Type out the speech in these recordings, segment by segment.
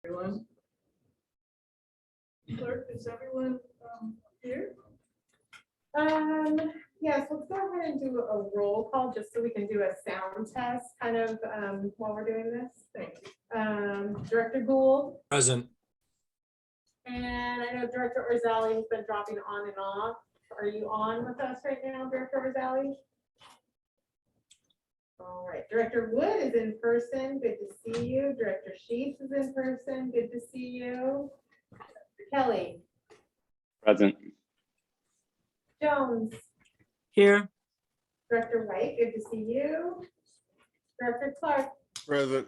Everyone. Clerk, is everyone here? Yes, let's go ahead and do a roll call just so we can do a sound test kind of while we're doing this. Thank you. Director Gould, Present. and I know Director Rosalie has been dropping on and off. Are you on with us right now, Director Rosalie? All right, Director Wood is in person. Good to see you. Director Sheets is in person. Good to see you. Kelly. Present. Jones. Here. Director White, good to see you. Director Clark Present.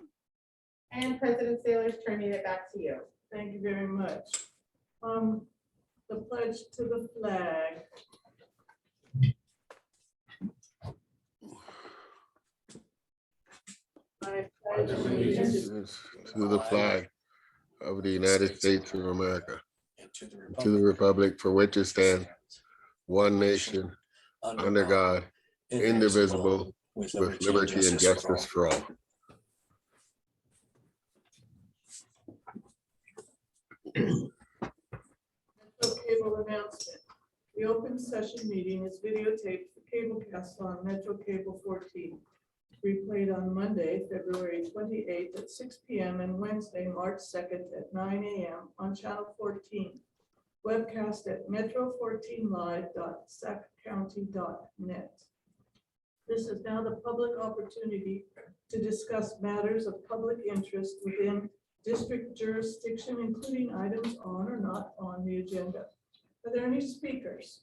and President Saylor's turning it back to you. Thank you very much. The pledge to the flag. I pledge allegiance To the flag of the United States of America, And to to the republic for which it stands, one nation, under God, indivisible, with liberty and justice for all. Metro Cable announcement. The open session meeting is videotaped for cablecast on Metro Cable 14. Replayed on Monday, February 28th at 6 p.m. and Wednesday, March 2nd at 9 a.m. on Channel 14. Webcast at metro14live.saccounty.net. This is now the public opportunity to discuss matters of public interest within district jurisdiction, including items on or not on the agenda. Are there any speakers?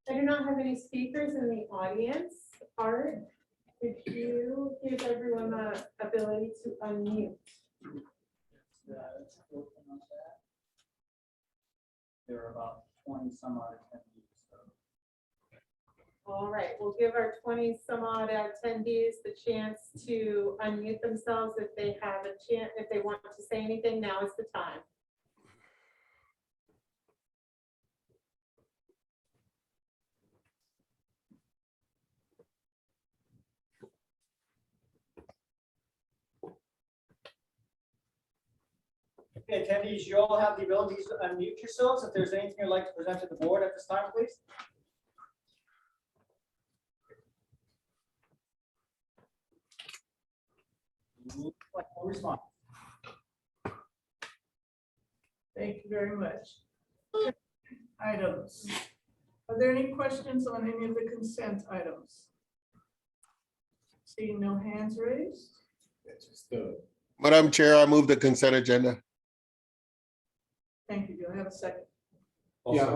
I do not have any speakers in the audience. Art, could you give everyone the ability to unmute? There are about 20 some odd attendees. So. All right, we'll give our 20 some odd attendees the chance to unmute themselves if they have a chance, if they want to say anything, now is the time. Okay, attendees, you all have the ability to unmute yourselves. If there's anything you'd like to present to the board at this time, please. No response. Thank you very much. Items. Are there any questions on any of the consent items? Seeing no hands raised? Madam Chair, I move the consent agenda. Thank you. Do I have a second? Yeah,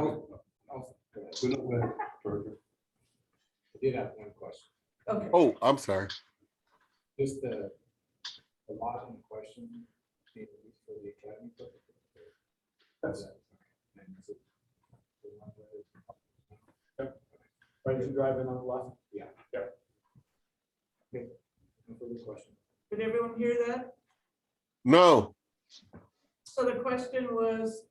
we don't let further. I did have one question. Okay. Oh, I'm sorry. Just the lot in question being used for the academy. That's it. Right as you drive in on the left. Yeah. Okay. No further question. Did everyone hear that? No, So the question was,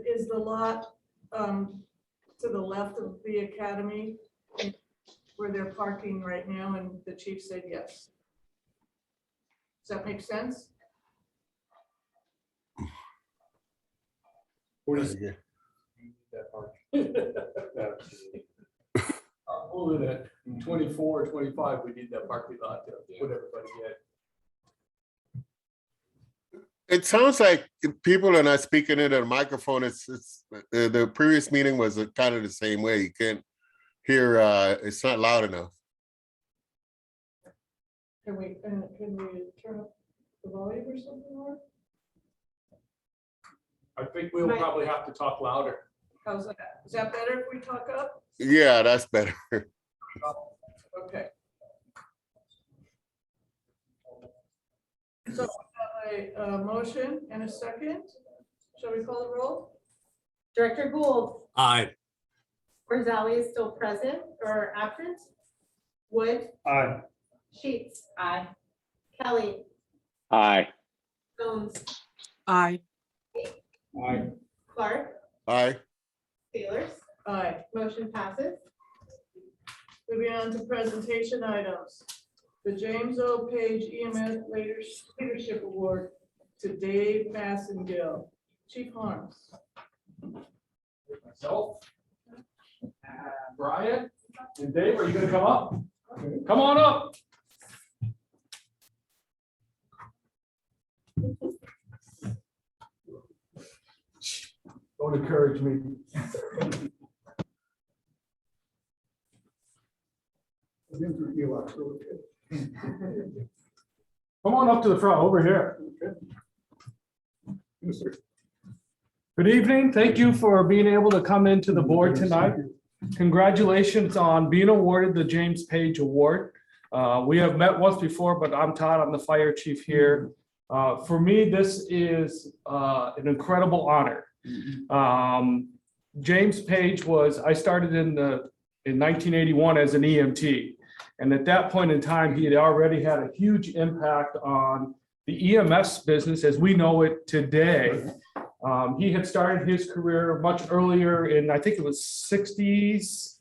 is the lot to the left of the academy where they're parking right now? And the chief said yes. Does that make sense? What is that part? Older than 24 or 25, we need that parking lot to put everybody in. it sounds like people are not speaking into the microphone. It's the previous meeting was kind of the same way. You can't hear, it's not loud enough. Can we turn up the volume or something more? I think we'll probably have to talk louder. How's that? Is that better if we talk up? Yeah, that's better. Okay. So we have a motion and a second. Shall we call the roll? Director Gould, Aye. Rosalie is still present or absent. Wood, Aye. Sheets. Aye. Kelly, Aye. Jones, Aye. Aye. Clark, Aye. Sailors. Aye. Motion passes. Moving on to presentation items. The James O. Page EMS Leadership Award to Dave Massengale. Chief Harms. Myself, Brian, and Dave, are you gonna come up? Come on up. Don't encourage me. Come on up to the front, over here. Good evening. Thank you for being able to come into the board tonight. Congratulations on being awarded the James Page Award. We have met once before, but I'm Todd. I'm the fire chief here. For me, this is an incredible honor. James Page I started in 1981 as an EMT. And at that point in time, he had already had a huge impact on the EMS business as we know it today. He had started his career much earlier in, I think it was 60s.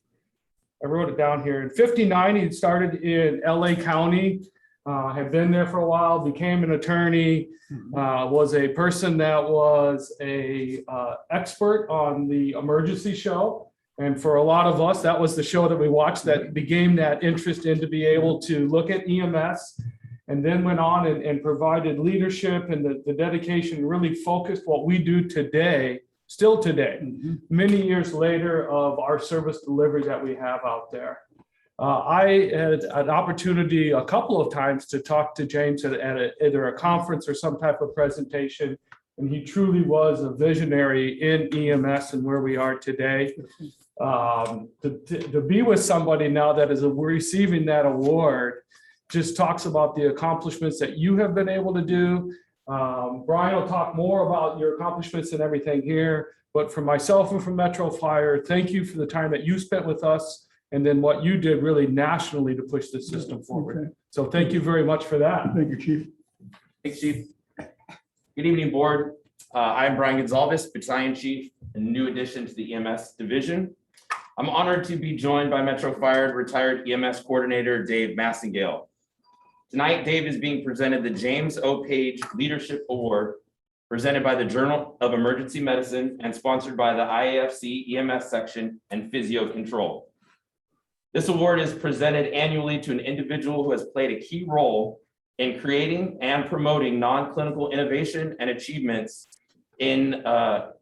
I wrote it down here. In 59, he started in LA County, had been there for a while, became an attorney, was a person that was a expert on the emergency show. And for a lot of us, that was the show that we watched that became that interest in to be able to look at EMS, and then went on and provided leadership and the dedication, really focused what we do today, still today, many years later, of our service delivery that we have out there. I had an opportunity a couple of times to talk to James at either a conference or some type of presentation, and he truly was a visionary in EMS and where we are today. To be with somebody now that is receiving that award just talks about the accomplishments that you have been able to do. Brian will talk more about your accomplishments and everything here, but for myself and for Metro Fire, thank you for the time that you spent with us and then what you did really nationally to push the system forward. Okay. So thank you very much for that. Thank you, Chief. Thanks, Chief. Good evening, Board. I'm Brian Gonzalez, Battalion Chief, a new addition to the EMS division. I'm honored to be joined by Metro Fire retired EMS coordinator, Dave Massengale. Tonight, Dave is being presented the James O. Page Leadership Award, presented by the Journal of Emergency Medicine and sponsored by the IAFC EMS section and Physio Control. This award is presented annually to an individual who has played a key role in creating and promoting non-clinical innovation and achievements in the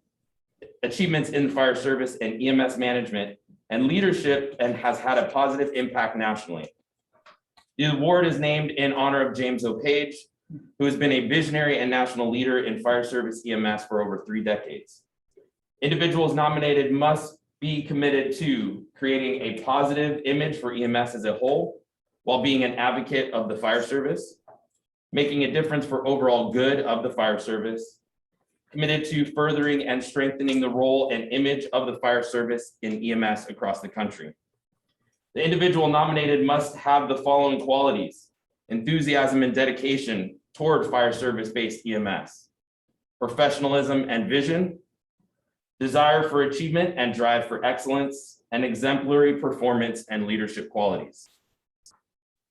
fire service and EMS management and leadership, and has had a positive impact nationally. The award is named in honor of James O. Page, who has been a visionary and national leader in fire service EMS for over 3 decades. Individuals nominated must be committed to creating a positive image for EMS as a whole, while being an advocate of the fire service, making a difference for overall good of the fire service, committed to furthering and strengthening the role and image of the fire service in EMS across the country. The individual nominated must have the following qualities: enthusiasm and dedication toward fire service-based EMS, professionalism and vision, desire for achievement and drive for excellence, and exemplary performance and leadership qualities.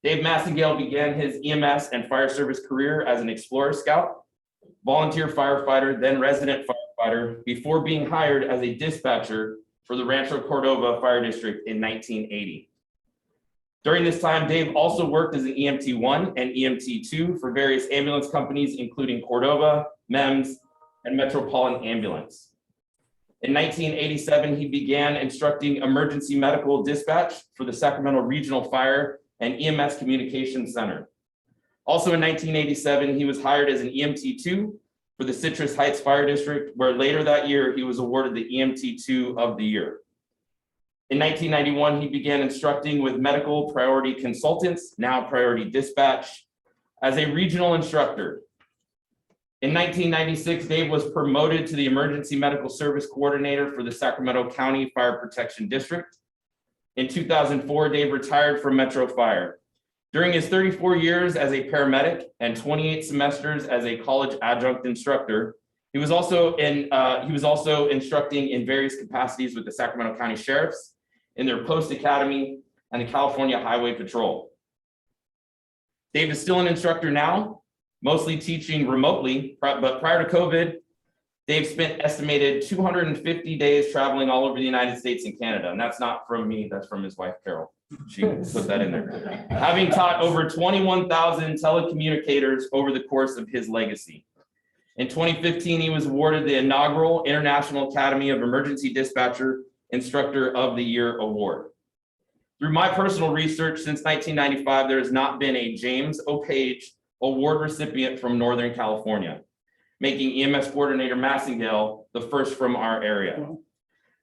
Dave Massengale began his EMS and fire service career as an Explorer Scout, volunteer firefighter, then resident firefighter, before being hired as a dispatcher for the Rancho Cordova Fire District in 1980. During this time, Dave also worked as an EMT1 and EMT2 for various ambulance companies, including Cordova, MEMS, and Metropolitan Ambulance. In 1987, he began instructing emergency medical dispatch for the Sacramento Regional Fire and EMS Communications Center. Also in 1987, he was hired as an EMT2 for the Citrus Heights Fire District, where later that year, he was awarded the EMT2 of the Year. In 1991, he began instructing with Medical Priority Consultants, now Priority Dispatch, as a regional instructor. In 1996, Dave was promoted to the Emergency Medical Service Coordinator for the Sacramento County Fire Protection District. In 2004, Dave retired from Metro Fire. During his 34 years as a paramedic and 28 semesters as a college adjunct instructor, he was also instructing in various capacities with the Sacramento County Sheriffs in their post academy and the California Highway Patrol. Dave is still an instructor now mostly teaching remotely, but prior to COVID, Dave spent estimated 250 days traveling all over the United States and Canada. And that's not from me, that's from his wife, Carol. She put that in there. Having taught over 21,000 telecommunicators over the course of his legacy. In 2015, he was awarded the inaugural International Academy of Emergency Dispatcher Instructor of the Year Award. Through my personal research, since 1995, there has not been a James O'Page Award recipient from Northern California, making EMS Coordinator Massengale the first from our area.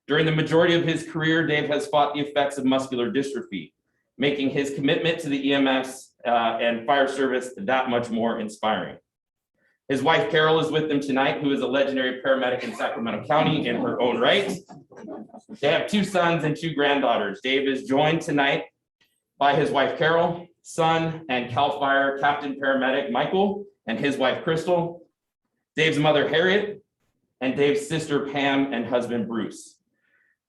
During the majority of his career, Dave has fought the effects of muscular dystrophy, making his commitment to the EMS and fire service that much more inspiring. His wife, Carol, is with them tonight, who is a legendary paramedic in Sacramento County in her own right. They have 2 sons and 2 granddaughters. Dave is joined tonight by his wife, Carol, son and CAL FIRE Captain Paramedic Michael, and his wife, Crystal, Dave's mother, Harriet, and Dave's sister, Pam, and husband, Bruce.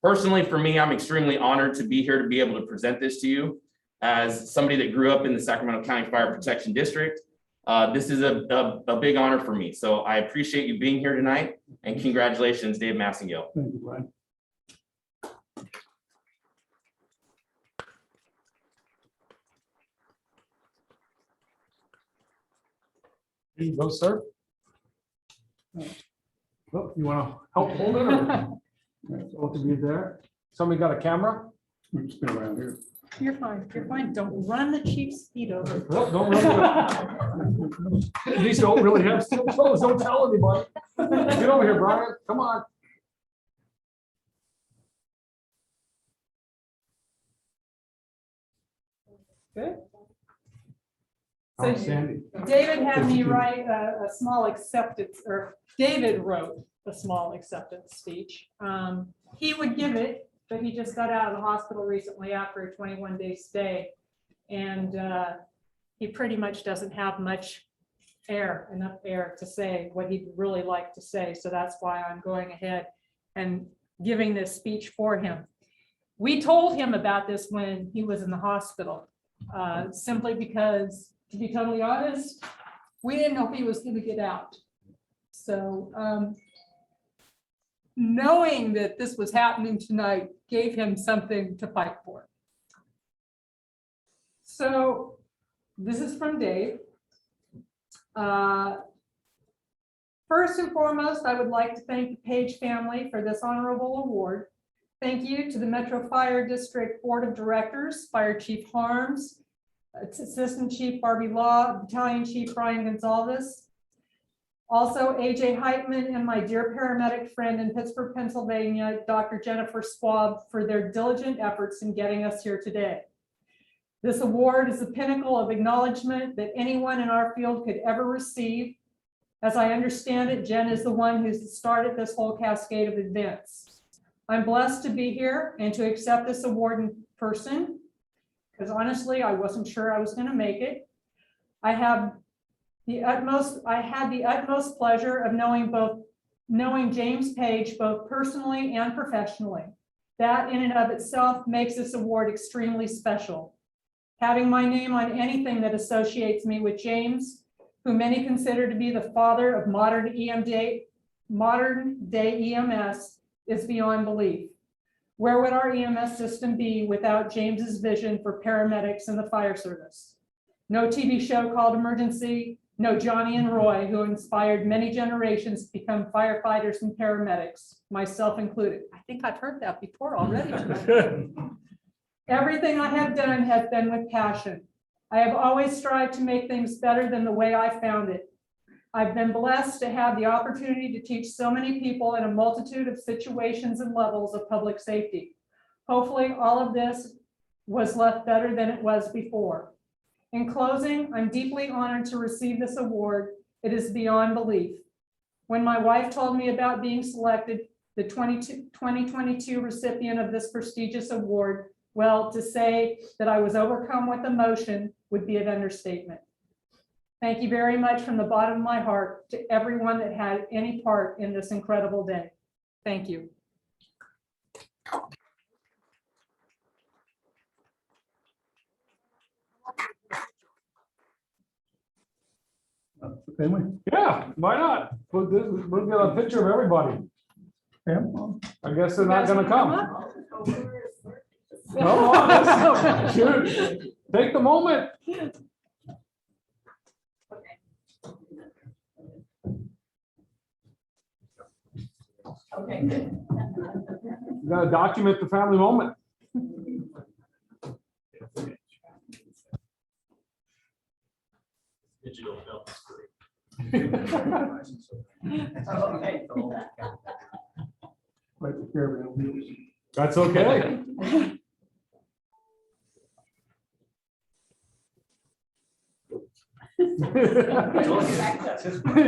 Personally, for me, I'm extremely honored to be here to be able to present this to you. As somebody that grew up in the Sacramento County Fire Protection District, this is a big honor for me. So I appreciate you being here tonight, and congratulations, Dave Massengale. Thank you, Brian. Here you go, sir. Oh, you want to help hold it? Or? Both of you there. Somebody got a camera? Spin around here. You're fine, you're fine. Don't run the chief's feet over. Well, don't really. These don't really have steel toes. Don't tell anybody. Get over here, Brian. Come on. Good. Oh, So Sandy. David had me write a small acceptance, or David wrote a small acceptance speech. He would give it, but he just got out of the hospital recently after a 21-day stay. And he pretty much doesn't have much enough air to say what he'd really like to say. So that's why I'm going ahead and giving this speech for him. We told him about this when he was in the hospital, simply because, to be totally honest, we didn't know if he was going to get out. So knowing that this was happening tonight gave him something to fight for. So this is from Dave. First and foremost, I would like to thank the Page family for this honorable award. Thank you to the Metro Fire District Board of Directors, Fire Chief Harms, Assistant Chief Barbie Law, Battalion Chief Brian Gonzalez, also AJ Heitman, and my dear paramedic friend in Pittsburgh, Pennsylvania, Dr. Jennifer Swab, for their diligent efforts in getting us here today. This award is the pinnacle of acknowledgement that anyone in our field could ever receive. As I understand it, Jen is the one who's started this whole cascade of events. I'm blessed to be here and to accept this award in person, because honestly, I wasn't sure I was going to make it. I had the utmost pleasure of knowing James Page both personally and professionally. That in and of itself makes this award extremely special. Having my name on anything that associates me with James, who many consider to be the father of modern day EMS, is beyond belief. Where would our EMS system be without James's vision for paramedics and the fire service? No TV show called Emergency, no Johnny and Roy, who inspired many generations to become firefighters and paramedics, myself included. I think I've heard that before already. Everything I have done has been with passion. I have always strived to make things better than the way I found it. I've been blessed to have the opportunity to teach so many people in a multitude of situations and levels of public safety. Hopefully, all of this was left better than it was before. In closing, I'm deeply honored to receive this award. It is beyond belief. When my wife told me about being selected the 2022 recipient of this prestigious award, well, to say that I was overcome with emotion would be an understatement. Thank you very much from the bottom of my heart to everyone that had any part in this incredible day. Thank you. Yeah, why not? We'll get a picture of everybody. I guess they're not gonna come. Come on, let's shoot. Take the moment. Okay, good. You gotta document the family moment. Digital film is great. Okay. That's okay.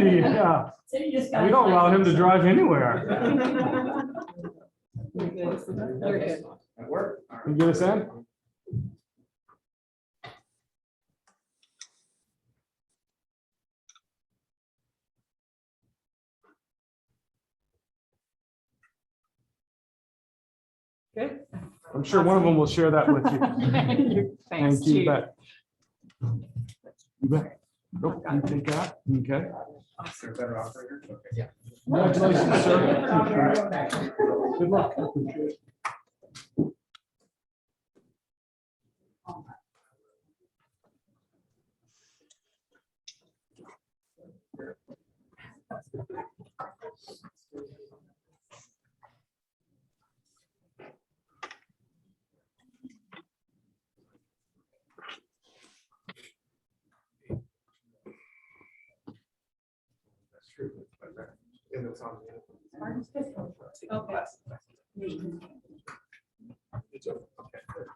Yeah, So you just we got. don't allow him to drive anywhere. You're good. At work. You get us in? Good. I'm sure one of them will share that with you. Thanks, Thank you, Chief. bet. You bet. Nope, you take that, okay. Better operator. Okay, yeah. Congratulations, sir. Good luck. That's true. And it's on. Okay. It's over. Okay, good.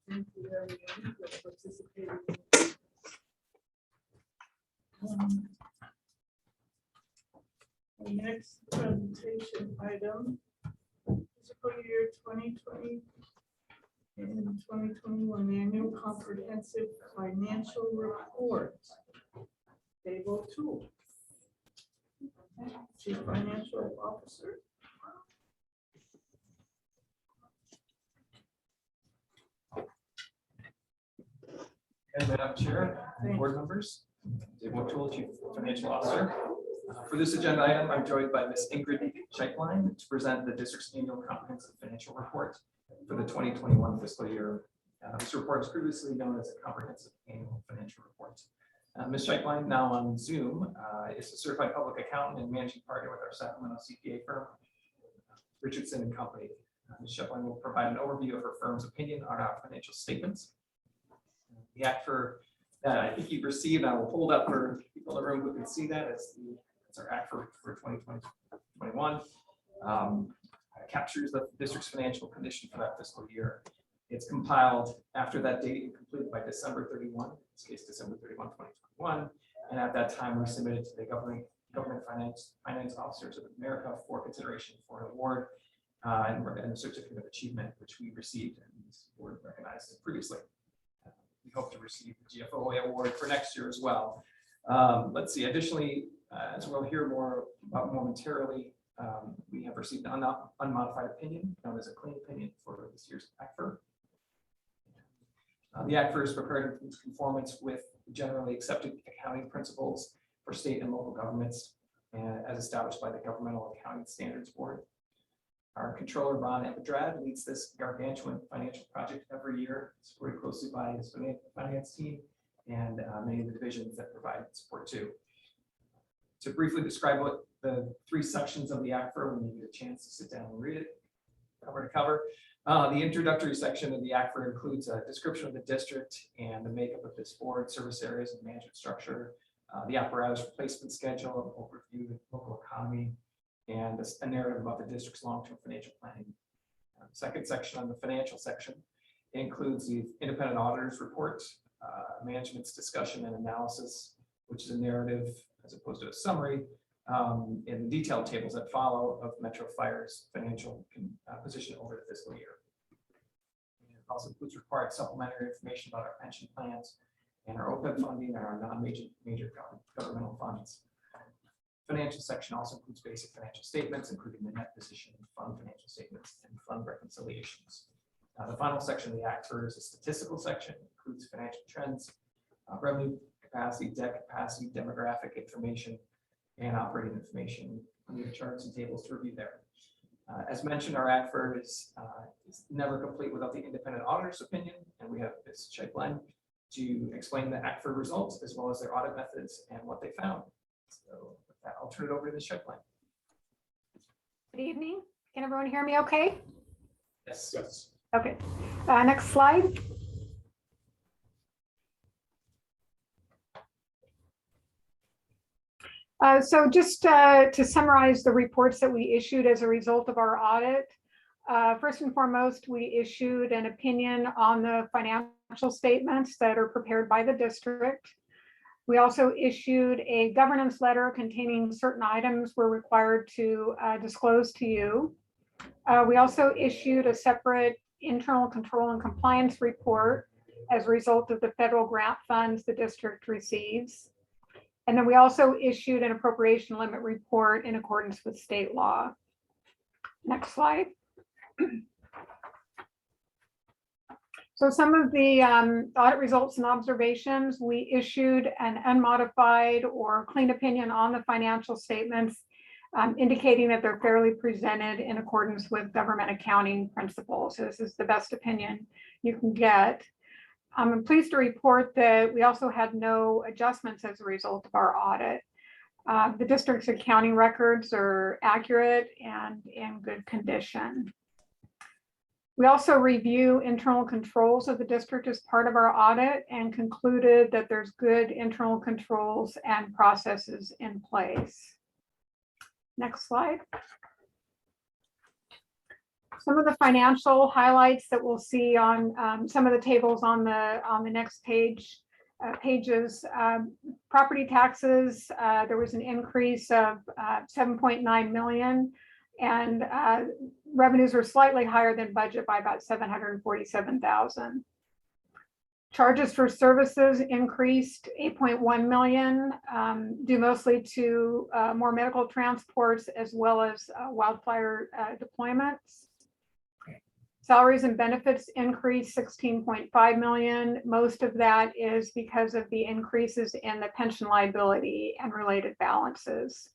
Thank you, everyone, for participating. The next presentation item, fiscal year 2020 and 2021 annual comprehensive financial report. Table 2. Chief Financial Officer. And Madam Chair, board members, Dave O'Toole, Chief Financial Officer. For this agenda item, I'm joined by Ms. Ingrid Scheiklein to present the district's annual comprehensive financial report for the 2021 fiscal year. This report is previously known as a comprehensive annual financial report. Ms. Scheiklein, now on Zoom, is a certified public accountant and managing partner with our Sacramento CPA firm, Richardson and Company. Ms. Scheiklein will provide an overview of her firm's opinion on our financial statements. The act for that I think you've received, I will hold up for people in the room who can see that as our act for 2021. Captures the district's financial condition for that fiscal year. It's compiled after that date and completed by December 31, in this case, December 31, 2021. And at that time, we submitted to the government finance officers of America for consideration for an award and a certificate of achievement, which we received and this board recognized it previously. We hope to receive the GFOA award for next year as well. Let's see, additionally, as we'll hear more about momentarily, we have received an unmodified opinion, known as a clean opinion for this year's ACFR. The ACFR is prepared in conformance with generally accepted accounting principles for state and local governments, and as established by the Governmental Accounting Standards Board. Our controller, Ron Epidrad, leads this gargantuan financial project every year, supported closely by his finance team and many of the divisions that provide support too. To briefly describe what the three sections of the ACFR, when you get a chance to sit down and read it, cover to cover. The introductory section of the ACFR includes a description of the district and the makeup of this board, service areas, and management structure, the apparatus replacement schedule, an overview of the local economy, and a narrative about the district's long-term financial planning. Second section on the financial section includes the independent auditor's report, management's discussion and analysis, which is a narrative as opposed to a summary, in the detailed tables that follow of Metro Fire's financial position over the fiscal year. And it also includes required supplementary information about our pension plans and our OPEB funding and our non-major governmental funds. Financial section also includes basic financial statements, including the net position, fund financial statements, and fund reconciliations. The final section of the Act is a statistical section, includes financial trends, revenue capacity, debt capacity, demographic information, and operating information. We have charts and tables to review there. As mentioned, our ACFR is never complete without the independent auditor's opinion, and we have this checkline to explain the ACFR results as well as their audit methods and what they found. So with that, I'll turn it over to the checkline. Good evening. Can everyone hear me okay? Yes. Yes. Okay. Next slide. So just to summarize the reports that we issued as a result of our audit. First and foremost, we issued an opinion on the financial statements that are prepared by the district. We also issued a governance letter containing certain items we're required to disclose to you. We also issued a separate internal control and compliance report as a result of the federal grant funds the district receives. And then we also issued an appropriation limit report in accordance with state law. Next slide. So some of the audit results and observations, we issued an unmodified or clean opinion on the financial statements, indicating that they're fairly presented in accordance with government accounting principles. So this is the best opinion you can get. I'm pleased to report that we also had no adjustments as a result of our audit. The district's accounting records are accurate and in good condition. We also review internal controls of the district as part of our audit and concluded that there's good internal controls and processes in place. Next slide. Some of the financial highlights that we'll see on some of the tables on the next pages. Property taxes, there was an increase of 7.9 million, and revenues were slightly higher than budget by about 747,000. Charges for services increased 8.1 million, due mostly to more medical transports as well as wildfire deployments. Salaries and benefits increased 16.5 million. Most of that is because of the increases in the pension liability and related balances.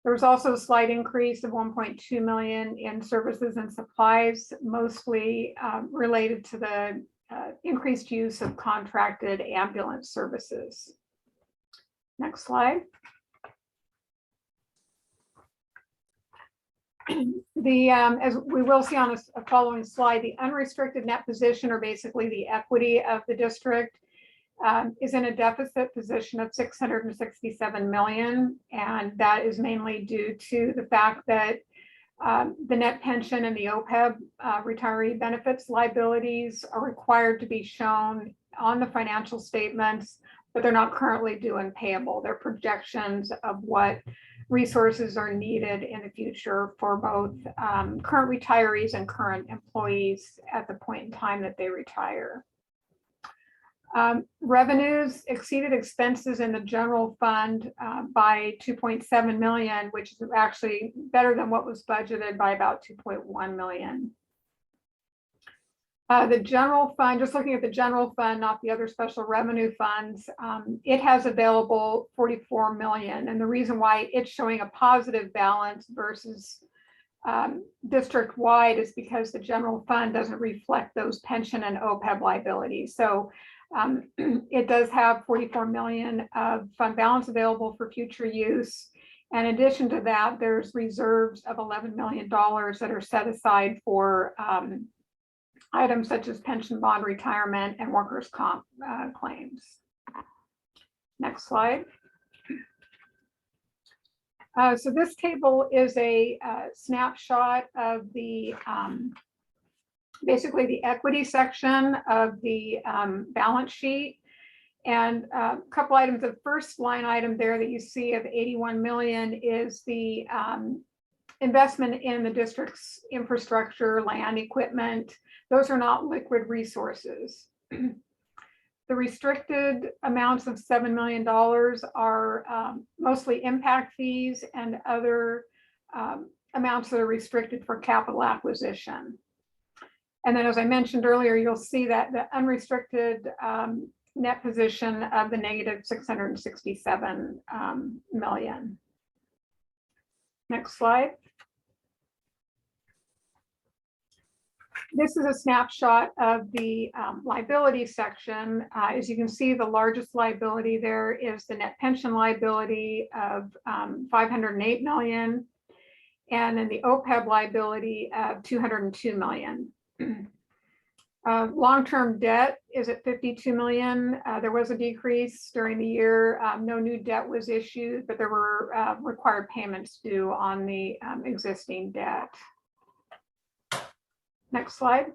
There was also a slight increase of 1.2 million in services and supplies, mostly related to the increased use of contracted ambulance services. Next slide. As we will see on a following slide, the unrestricted net position, or basically the equity of the district, is in a deficit position of 667 million, and that is mainly due to the fact that the net pension and the OPEB retiree benefits liabilities are required to be shown on the financial statements, but they're not currently due and payable. They're projections of what resources are needed in the future for both current retirees and current employees at the point in time that they retire. Revenues exceeded expenses in the general fund by 2.7 million, which is actually better than what was budgeted by about 2.1 million. The general fund, just looking at the general fund, not the other special revenue funds, it has available 44 million. And the reason why it's showing a positive balance versus district-wide is because the general fund doesn't reflect those pension and OPEB liabilities. So it does have 44 million of fund balance available for future use. And in addition to that, there's reserves of $11 million that are set aside for items such as pension bond retirement and workers' comp claims. Next slide. So this table is a snapshot of the basically the equity section of the balance sheet. And a couple items, the first line item there that you see of 81 million is the investment in the district's infrastructure, land, equipment. Those are not liquid resources. The restricted amounts of $7 million are mostly impact fees and other amounts that are restricted for capital acquisition. And then, as I mentioned earlier, you'll see that the unrestricted net position of the negative 667 million. Next slide. This is a snapshot of the liability section. As you can see, the largest liability there is the net pension liability of 508 million, and then the OPEB liability of 202 million. Long-term debt is at 52 million. There was a decrease during the year. No new debt was issued, but there were required payments due on the existing debt. Next slide.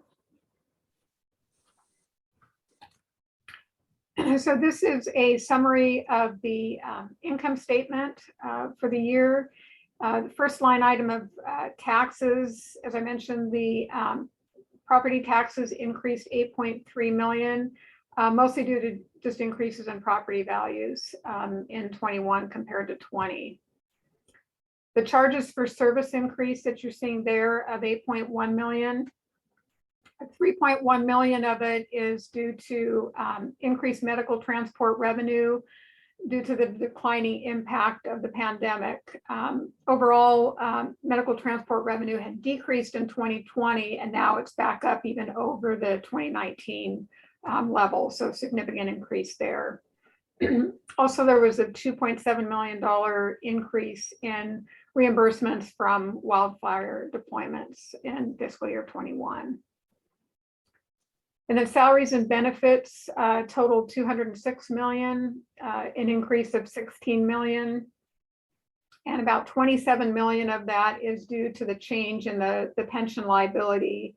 So this is a summary of the income statement for the year. The first line item of taxes, as I mentioned, the property taxes increased 8.3 million, mostly due to just increases in property values in 21 compared to 20. The charges for service increase that you're seeing there of 8.1 million. 3.1 million of it is due to increased medical transport revenue due to the declining impact of the pandemic. Overall, medical transport revenue had decreased in 2020, and now it's back up even over the 2019 level, so significant increase there. Also, there was a $2.7 million increase in reimbursements from wildfire deployments in fiscal year 21. And then salaries and benefits totaled 206 million, an increase of 16 million. And about 27 million of that is due to the change in the pension liability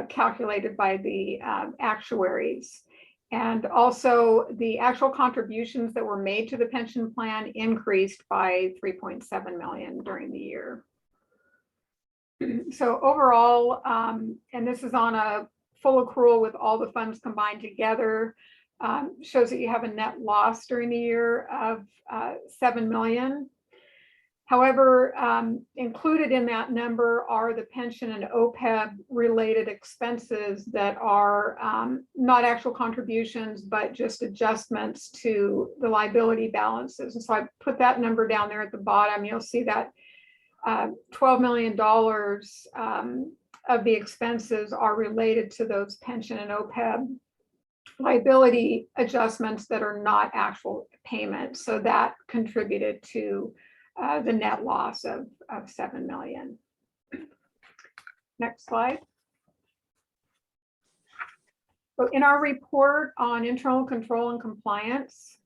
calculated by the actuaries. And also the actual contributions that were made to the pension plan increased by 3.7 million during the year. So overall, and this is on a full accrual with all the funds combined together, shows that you have a net loss during the year of 7 million. However, included in that number are the pension and OPEB related expenses that are not actual contributions, but just adjustments to the liability balances. And so I put that number down there at the bottom. You'll see that $12 million of the expenses are related to those pension and OPEB liability adjustments that are not actual payments. So that contributed to the net loss of 7 million. Next slide. So in our report on internal control and compliance,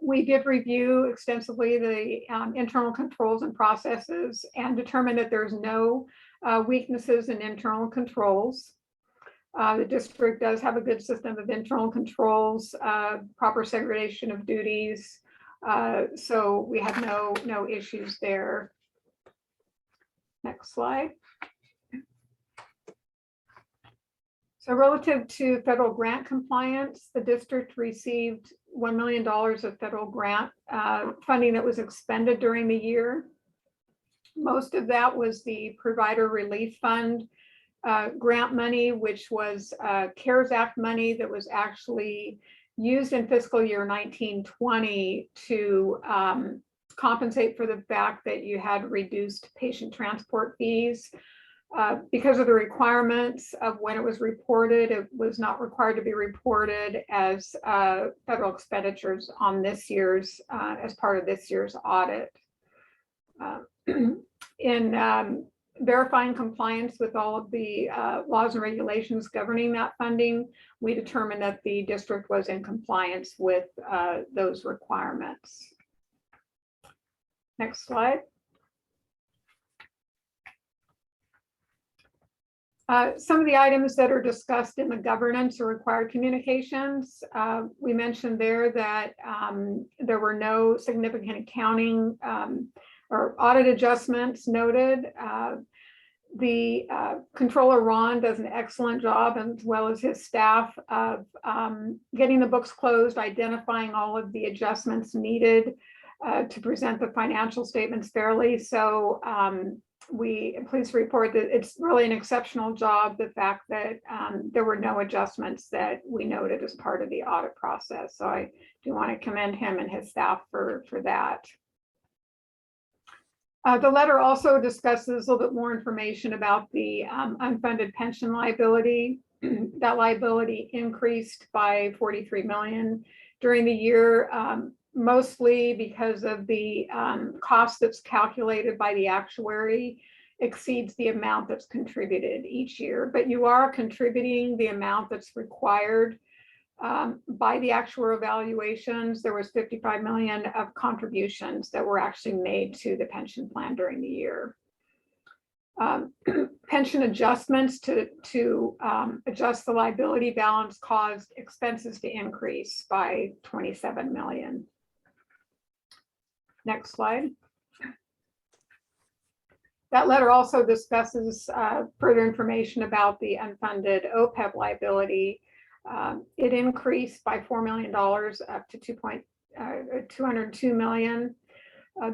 we did review extensively the internal controls and processes and determined that there's no weaknesses in internal controls. The district does have a good system of internal controls, proper segregation of duties. So we have no issues there. Next slide. So relative to federal grant compliance, the district received $1 million of federal grant funding that was expended during the year. Most of that was the Provider Relief Fund grant money, which was CARES Act money that was actually used in fiscal year 1920 to compensate for the fact that you had reduced patient transport fees. Because of the requirements of when it was reported, it was not required to be reported as federal expenditures on this year's, as part of this year's audit. In verifying compliance with all of the laws and regulations governing that funding, we determined that the district was in compliance with those requirements. Next slide. Some of the items that are discussed in the governance or required communications, we mentioned there that there were no significant accounting or audit adjustments noted. The Controller Ron does an excellent job, as well as his staff, of getting the books closed, identifying all of the adjustments needed to present the financial statements fairly. So I'm pleased to report that it's really an exceptional job, the fact that there were no adjustments that we noted as part of the audit process. So I do want to commend him and his staff for that. The letter also discusses a little bit more information about the unfunded pension liability. That liability increased by 43 million during the year, mostly because of the cost that's calculated by the actuary exceeds the amount that's contributed each year. But you are contributing the amount that's required by the actual evaluations. There was 55 million of contributions that were actually made to the pension plan during the year. Pension adjustments to adjust the liability balance caused expenses to increase by 27 million. Next slide. That letter also discusses further information about the unfunded OPEB liability. It increased by $4 million up to 202 million.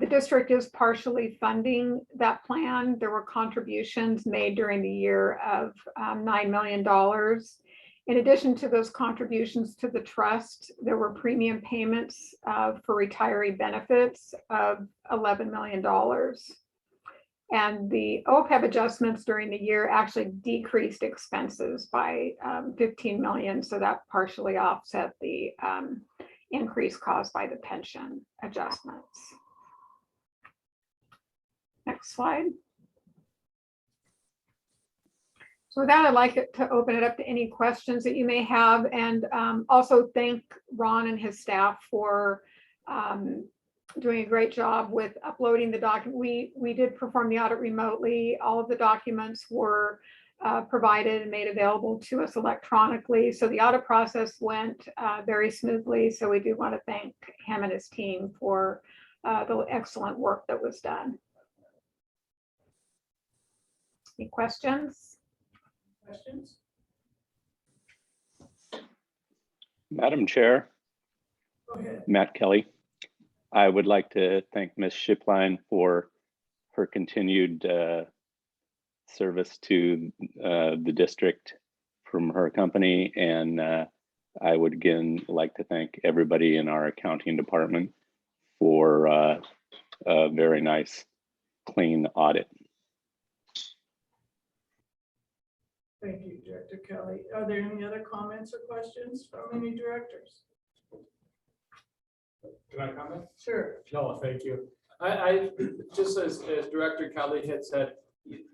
The district is partially funding that plan. There were contributions made during the year of $9 million. In addition to those contributions to the trust, there were premium payments for retiree benefits of $11 million. And the OPEB adjustments during the year actually decreased expenses by 15 million. So that partially offset the increase caused by the pension adjustments. Next slide. So with that, I'd like to open it up to any questions that you may have, and also thank Ron and his staff for doing a great job with uploading the document. We did perform the audit remotely. All of the documents were provided and made available to us electronically. So the audit process went very smoothly. So we do want to thank him and his team for the excellent work that was done. Any questions? Questions? Madam Chair, Go ahead. Matt Kelly. I would like to thank Ms. Shipline for her continued service to the district from her company. And I would again like to thank everybody in our accounting department for a very nice, clean audit. Thank you, Director Kelly. Are there any other comments or questions from any directors? Can I comment? Sure. No, thank you. I just as Director Kelly had said,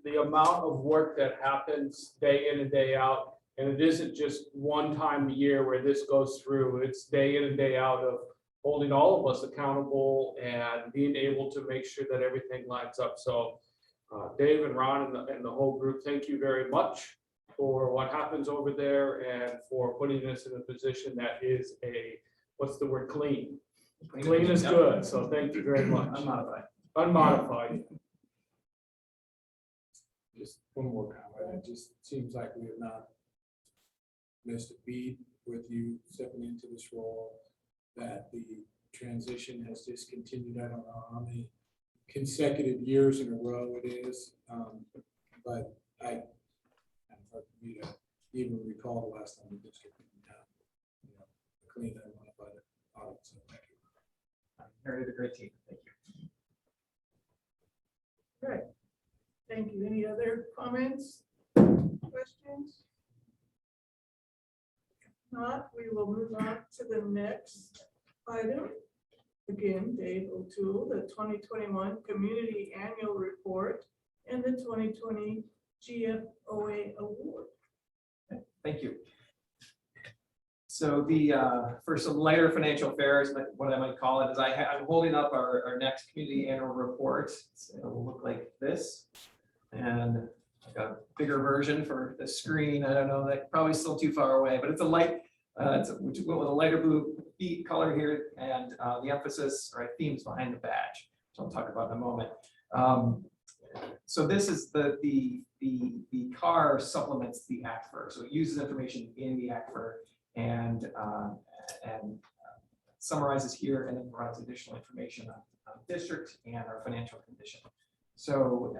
the amount of work that happens day in and day out, and it isn't just one time a year where this goes through, it's day in and day out of holding all of us accountable and being able to make sure that everything lines up. So Dave and Ron and the whole group, thank you very much for what happens over there and for putting us in a position that is what's the word, clean. Clean is good, so thank you very much. Unmodified. Just one more comment. It just seems like we have not missed a beat with you stepping into this role, that the transition has just continued. I don't know how many consecutive years in a row it is, but it's hard for me to even recall the last time the district had a clean and modified audit. So thank you. Inherited a great team. Thank you. Great. Thank you. Any other comments, questions? If not, we will move on to the next item. Again, Dave O'Toole, the 2021 Community Annual Report and the 2020 GFOA Award. Thank you. So for some lighter financial affairs, what I might call it is I'm holding up our next community annual report. It will look like this. And I've got a bigger version for the screen. I don't know, that probably still too far away, but it's a light, which went with a lighter blue color here, and the emphasis or themes behind the badge, which I'll talk about in a moment. So this is the car supplements the ACFR. So it uses information in the ACFR and summarizes here and then provides additional information on district and our financial condition. So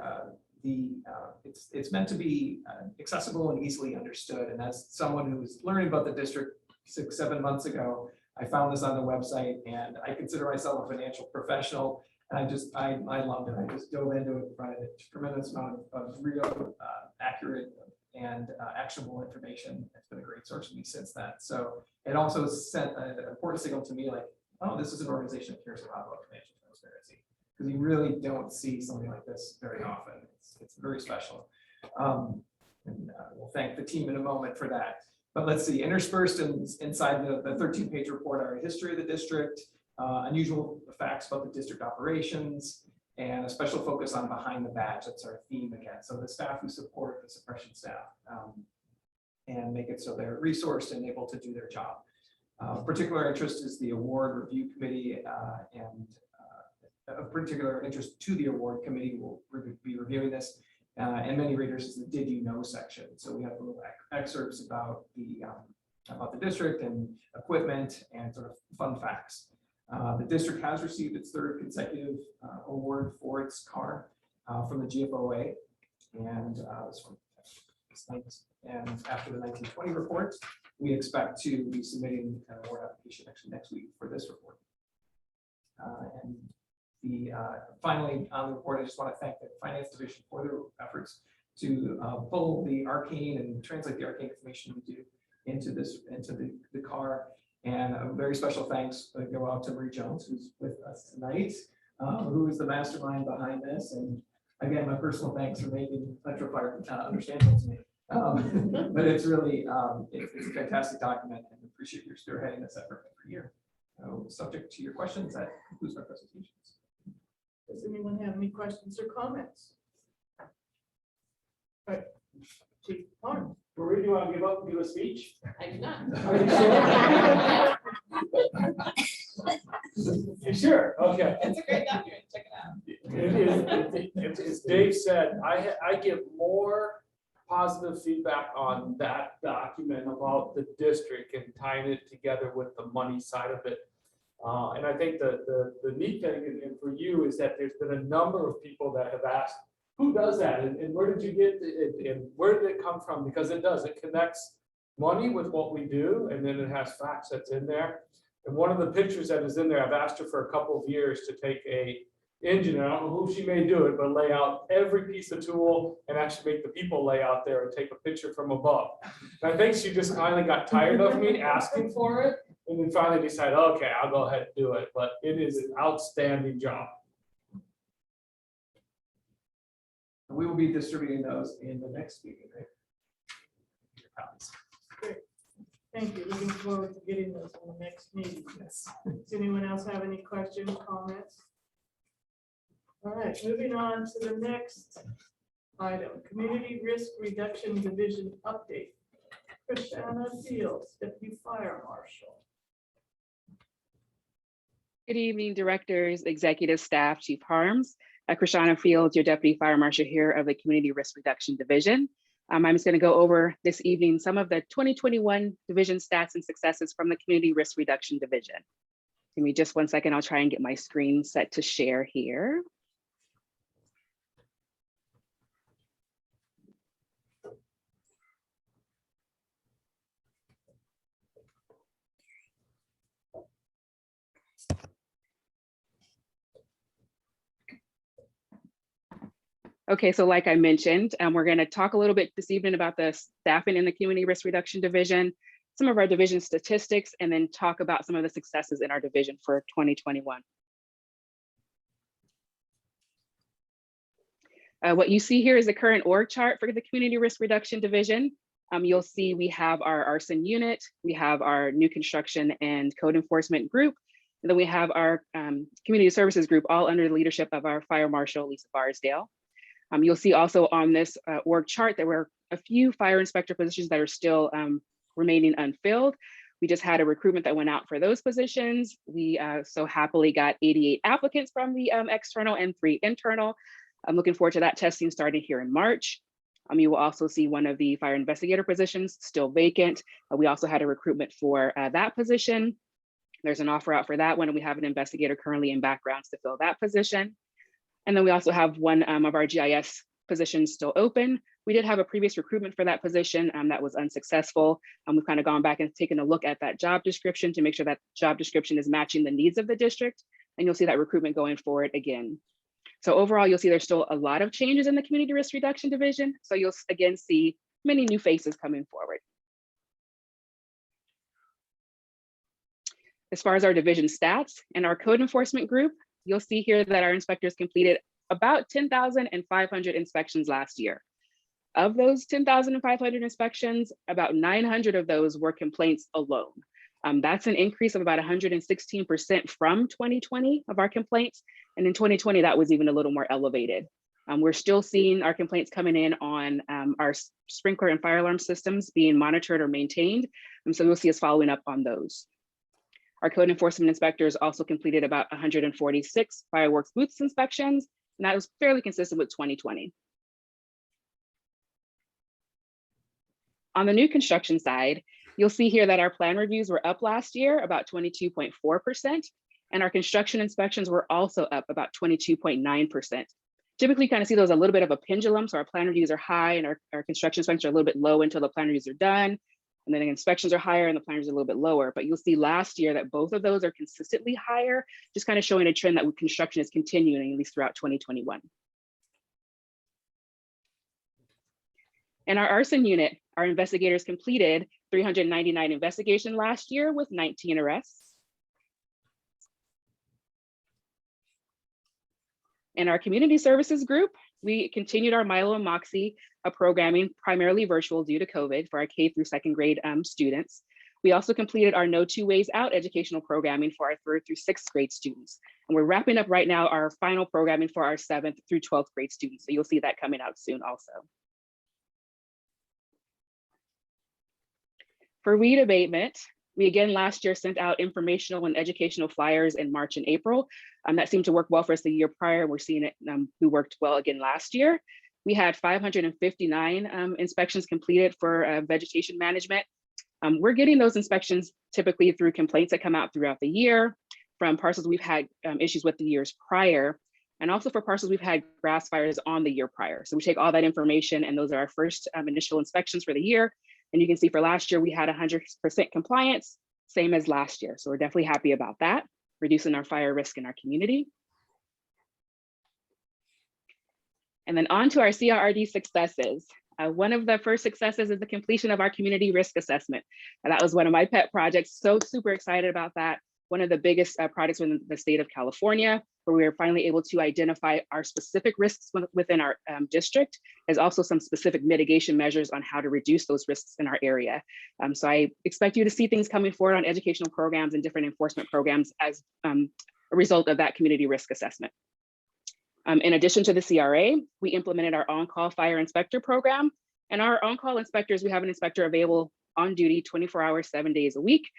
it's meant to be accessible and easily understood. And as someone who's learning about the district 6-7 months ago, I found this on the website, and I consider myself a financial professional. And I loved it. I just dove into it, provided a tremendous amount of real accurate and actionable information. It's been a great source for me since then. So it also sent an important signal to me, like, oh, this is an organization that cares a lot about financial transparency, because you really don't see something like this very often. It's very special. We'll thank the team in a moment for that. But let's see, interspersed inside the 13-page report are a history of the district, unusual facts about the district operations, and a special focus on behind the badge. That's our theme again. So the staff who support the suppression staff and make it so they're resourced and able to do their job. Particular interest is the award review committee, and of particular interest to the award committee will be reviewing this. And many readers is the did you know section. So we have little excerpts about the district and equipment and sort of fun facts. The district has received its 3rd consecutive award for its car from the GFOA, and after the 1920 report, we expect to be submitting an award application actually next week for this report. Finally, on the report, I just want to thank the finance division for their efforts to pull the arcane and translate the arcane information we do into the car. And a very special thanks go out to Marie Jones, who's with us tonight, who is the mastermind behind this. And again, my personal thanks for making Metro Fire understandable to me. But it's really it's a fantastic document, and appreciate your spearheading this effort every year. So, subject to your questions, that concludes my presentations. Does anyone have any questions or comments? All right, Chief Harms. Marie, do you want to give up and do a speech? I do not. You sure? Okay. It's a great document. Check it out. As Dave said, I give more positive feedback on that document about the district and tying it together with the money side of it. And I think the neat thing and for you is that there's been a number of people that have asked, who does that? And where did you get it? And where did it come from? Because it does. It connects money with what we do, and then it has facts that's in there. And one of the pictures that is in there, I've asked her for a couple of years to take a engine, and I don't know who she may do it, but lay out every piece of tool and actually make the people lay out there and take a picture from above. And I think she just finally got tired of me asking for it, and then finally decided, okay, I'll go ahead and do it. But it is an outstanding job. We will be distributing those in the next meeting, right? Great. Thank you. Looking forward to getting those in the next meeting. Yes. Does anyone else have any questions, comments? All right, moving on to the next item, Community Risk Reduction Division update. Christiana Fields, Deputy Fire Marshal. Good evening, directors, executive staff, Chief Harms. Christiana Fields, your Deputy Fire Marshal here of the Community Risk Reduction Division. I'm just going to go over this evening some of the 2021 division stats and successes from the Community Risk Reduction Division. Give me just 1 second, I'll try and get my screen set to share here. Okay, so like I mentioned, we're going to talk a little bit this evening about the staffing in the Community Risk Reduction Division, some of our division statistics, and then talk about some of the successes in our division for 2021. What you see here is the current org chart for the Community Risk Reduction Division. You'll see we have our arson unit, we have our new construction and code enforcement group, and then we have our community services group, all under the leadership of our Fire Marshal, Lisa Barsdale. You'll see also on this org chart there were a few fire inspector positions that are still remaining unfilled. We just had a recruitment that went out for those positions. We so happily got 88 applicants from the external and 3 internal. I'm looking forward to that testing starting here in March. You will also see one of the fire investigator positions still vacant. We also had a recruitment for that position. There's an offer out for that one, and we have an investigator currently in backgrounds to fill that position. And then we also have one of our GIS positions still open. We did have a previous recruitment for that position that was unsuccessful. We've kind of gone back and taken a look at that job description to make sure that job description is matching the needs of the district. And you'll see that recruitment going forward again. So overall, you'll see there's still a lot of changes in the Community Risk Reduction Division. So you'll again see many new faces coming forward. As far as our division stats and our code enforcement group, you'll see here that our inspectors completed about 10,500 inspections last year. Of those 10,500 inspections, about 900 of those were complaints alone. That's an increase of about 116% from 2020 of our complaints. And in 2020, that was even a little more elevated. We're still seeing our complaints coming in on our sprinkler and fire alarm systems being monitored or maintained. So you'll see us following up on those. Our code enforcement inspectors also completed about 146 fireworks booths inspections, and that was fairly consistent with 2020. On the new construction side, you'll see here that our plan reviews were up last year, about 22.4%, and our construction inspections were also up about 22.9%. Typically kind of see those a little bit of a pendulum, so our plan reviews are high and our construction inspections are a little bit low until the plan reviews are done. And then the inspections are higher and the plan reviews are a little bit lower. But you'll see last year that both of those are consistently higher, just kind of showing a trend that construction is continuing at least throughout 2021. In our arson unit, our investigators completed 399 investigations last year with 19 arrests. In our community services group, we continued our Milo and Moxie programming, primarily virtual due to COVID for our K through second grade students. We also completed our No Two Ways Out educational programming for our 3rd through 6th grade students. And we're wrapping up right now our final programming for our 7th through 12th grade students. So you'll see that coming out soon also. For weed abatement, we again last year sent out informational and educational flyers in March and April. That seemed to work well for us the year prior. We're seeing it we worked well again last year. We had 559 inspections completed for vegetation management. We're getting those inspections typically through complaints that come out throughout the year from parcels we've had issues with the years prior, and also for parcels we've had grass fires on the year prior. So we take all that information and those are our first initial inspections for the year. And you can see for last year, we had 100% compliance, same as last year. So we're definitely happy about that, reducing our fire risk in our community. And then on to our CRRD successes. One of the first successes is the completion of our community risk assessment. And that was one of my pet projects. So super excited about that. One of the biggest projects within the state of California, where we were finally able to identify our specific risks within our district, as also some specific mitigation measures on how to reduce those risks in our area. So I expect you to see things coming forward on educational programs and different enforcement programs as a result of that community risk assessment. In addition to the CRA, we implemented our on-call fire inspector program. And our on-call inspectors, we have an inspector available on duty 24 hours, 7 days a week.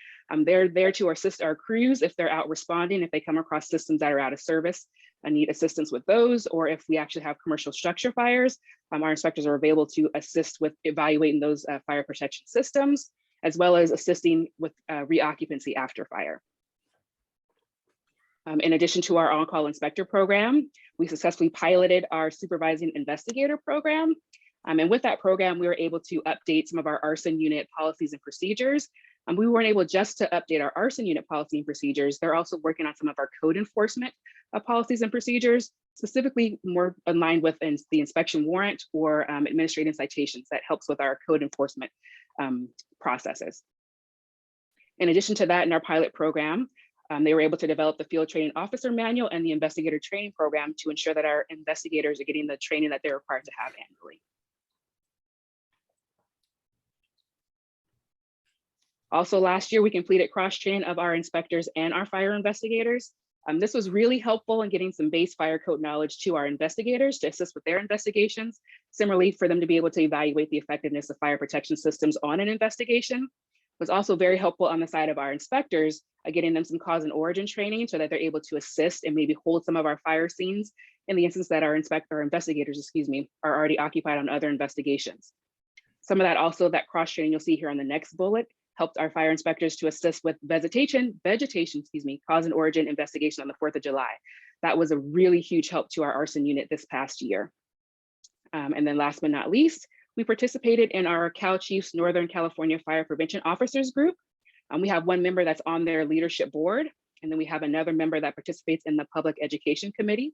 They're there to assist our crews if they're out responding, if they come across systems that are out of service and need assistance with those, or if we actually have commercial structure fires, our inspectors are available to assist with evaluating those fire protection systems, as well as assisting with reoccupancy after fire. In addition to our on-call inspector program, we successfully piloted our supervising investigator program. And with that program, we were able to update some of our arson unit policies and procedures. We weren't able just to update our arson unit policy and procedures. They're also working on some of our code enforcement policies and procedures, specifically more aligned with the inspection warrant or administrative citations that helps with our code enforcement processes. In addition to that, in our pilot program, they were able to develop the field training officer manual and the investigator training program to ensure that our investigators are getting the training that they're required to have annually. Also last year, we completed cross-training of our inspectors and our fire investigators. This was really helpful in getting some base fire code knowledge to our investigators to assist with their investigations. Similarly, for them to be able to evaluate the effectiveness of fire protection systems on an investigation. Was also very helpful on the side of our inspectors getting them some cause and origin training so that they're able to assist and maybe hold some of our fire scenes in the instance that our investigators, excuse me, are already occupied on other investigations. Some of that also, that cross training you'll see here on the next bullet, helped our fire inspectors to assist with vegetation, excuse me, cause and origin investigation on the 4th of July. That was a really huge help to our arson unit this past year. And then last but not least, we participated in our Cal Chiefs Northern California Fire Prevention Officers Group. We have one member that's on their leadership board, and then we have another member that participates in the Public Education Committee.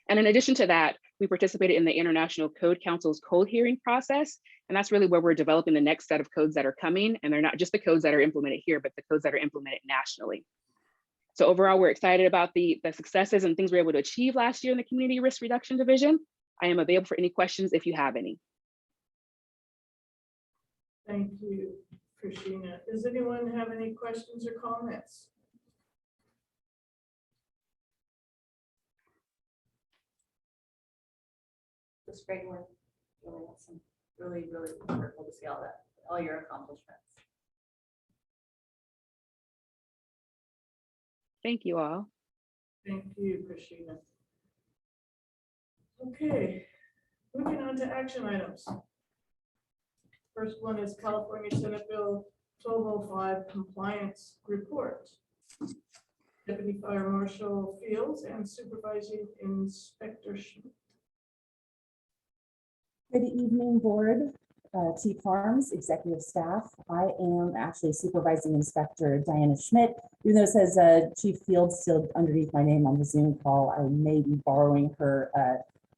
And in addition to that, we participated in the International Code Council's code hearing process. And that's really where we're developing the next set of codes that are coming. And they're not just the codes that are implemented here, but the codes that are implemented nationally. So overall, we're excited about the successes and things we were able to achieve last year in the Community Risk Reduction Division. I am available for any questions if you have any. Thank you, Christina. Does anyone have any questions or comments? It's great work. Really awesome. Really, really wonderful to see all that, all your accomplishments. Thank you all. Thank you, Christina. Okay, moving on to action items. First one is California Senate Bill 1205 Compliance Report. Deputy Fire Marshal Fields and Supervising Inspector Schmidt. Good evening, Board, Chief Harms, Executive Staff. I am actually Supervising Inspector Diana Schmidt. Even though it says Chief Fields still underneath my name on the Zoom call, I may be borrowing her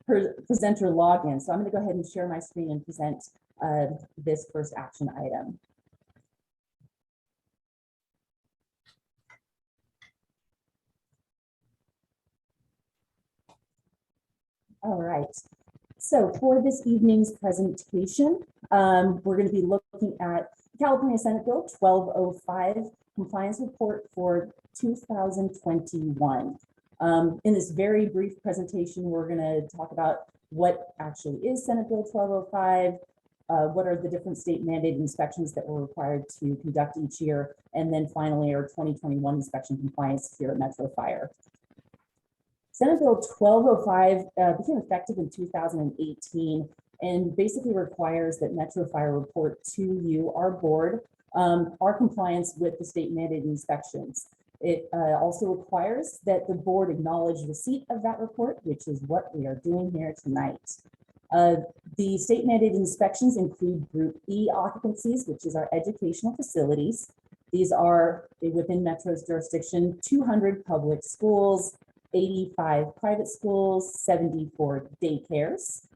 presenter login. So I'm going to go ahead and share my screen and present this first action item. All right. So for this evening's presentation, we're going to be looking at California Senate Bill 1205 Compliance Report for 2021. In this very brief presentation, we're going to talk about what actually is Senate Bill 1205, what are the different state mandated inspections that we're required to conduct each year, and then finally our 2021 inspection compliance here at Metro Fire. Senate Bill 1205 became effective in 2018 and basically requires that Metro Fire report to you, our board, our compliance with the state mandated inspections. It also requires that the board acknowledge receipt of that report, which is what we are doing here tonight. The state mandated inspections include Group E occupancies, which is our educational facilities. These are within Metro's jurisdiction, 200 public schools, 85 private schools, 74 daycares.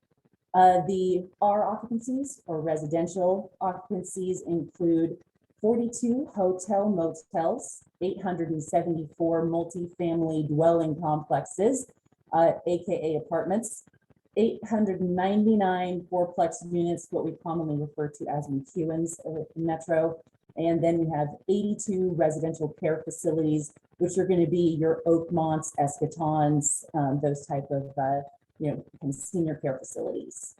The R occupancies or residential occupancies include 42 hotel motels, 874 multifamily dwelling complexes, AKA apartments, 899 fourplex units, what we commonly refer to as McEwens in Metro. And then we have 82 residential care facilities, which are going to be your Oakmonts, Escatons, those type of kind of senior care facilities.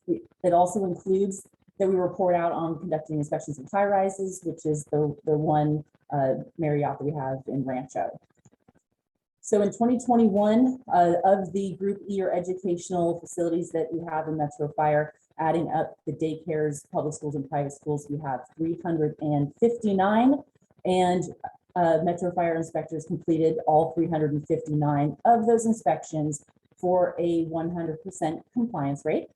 It also includes that we report out on conducting inspections of high rises, which is the one Marriott that we have in Rancho. So in 2021, of the Group E or educational facilities that we have in Metro Fire, adding up the daycares, public schools, and private schools, we have 359, and Metro Fire inspectors completed all 359 of those inspections for a 100% compliance rate.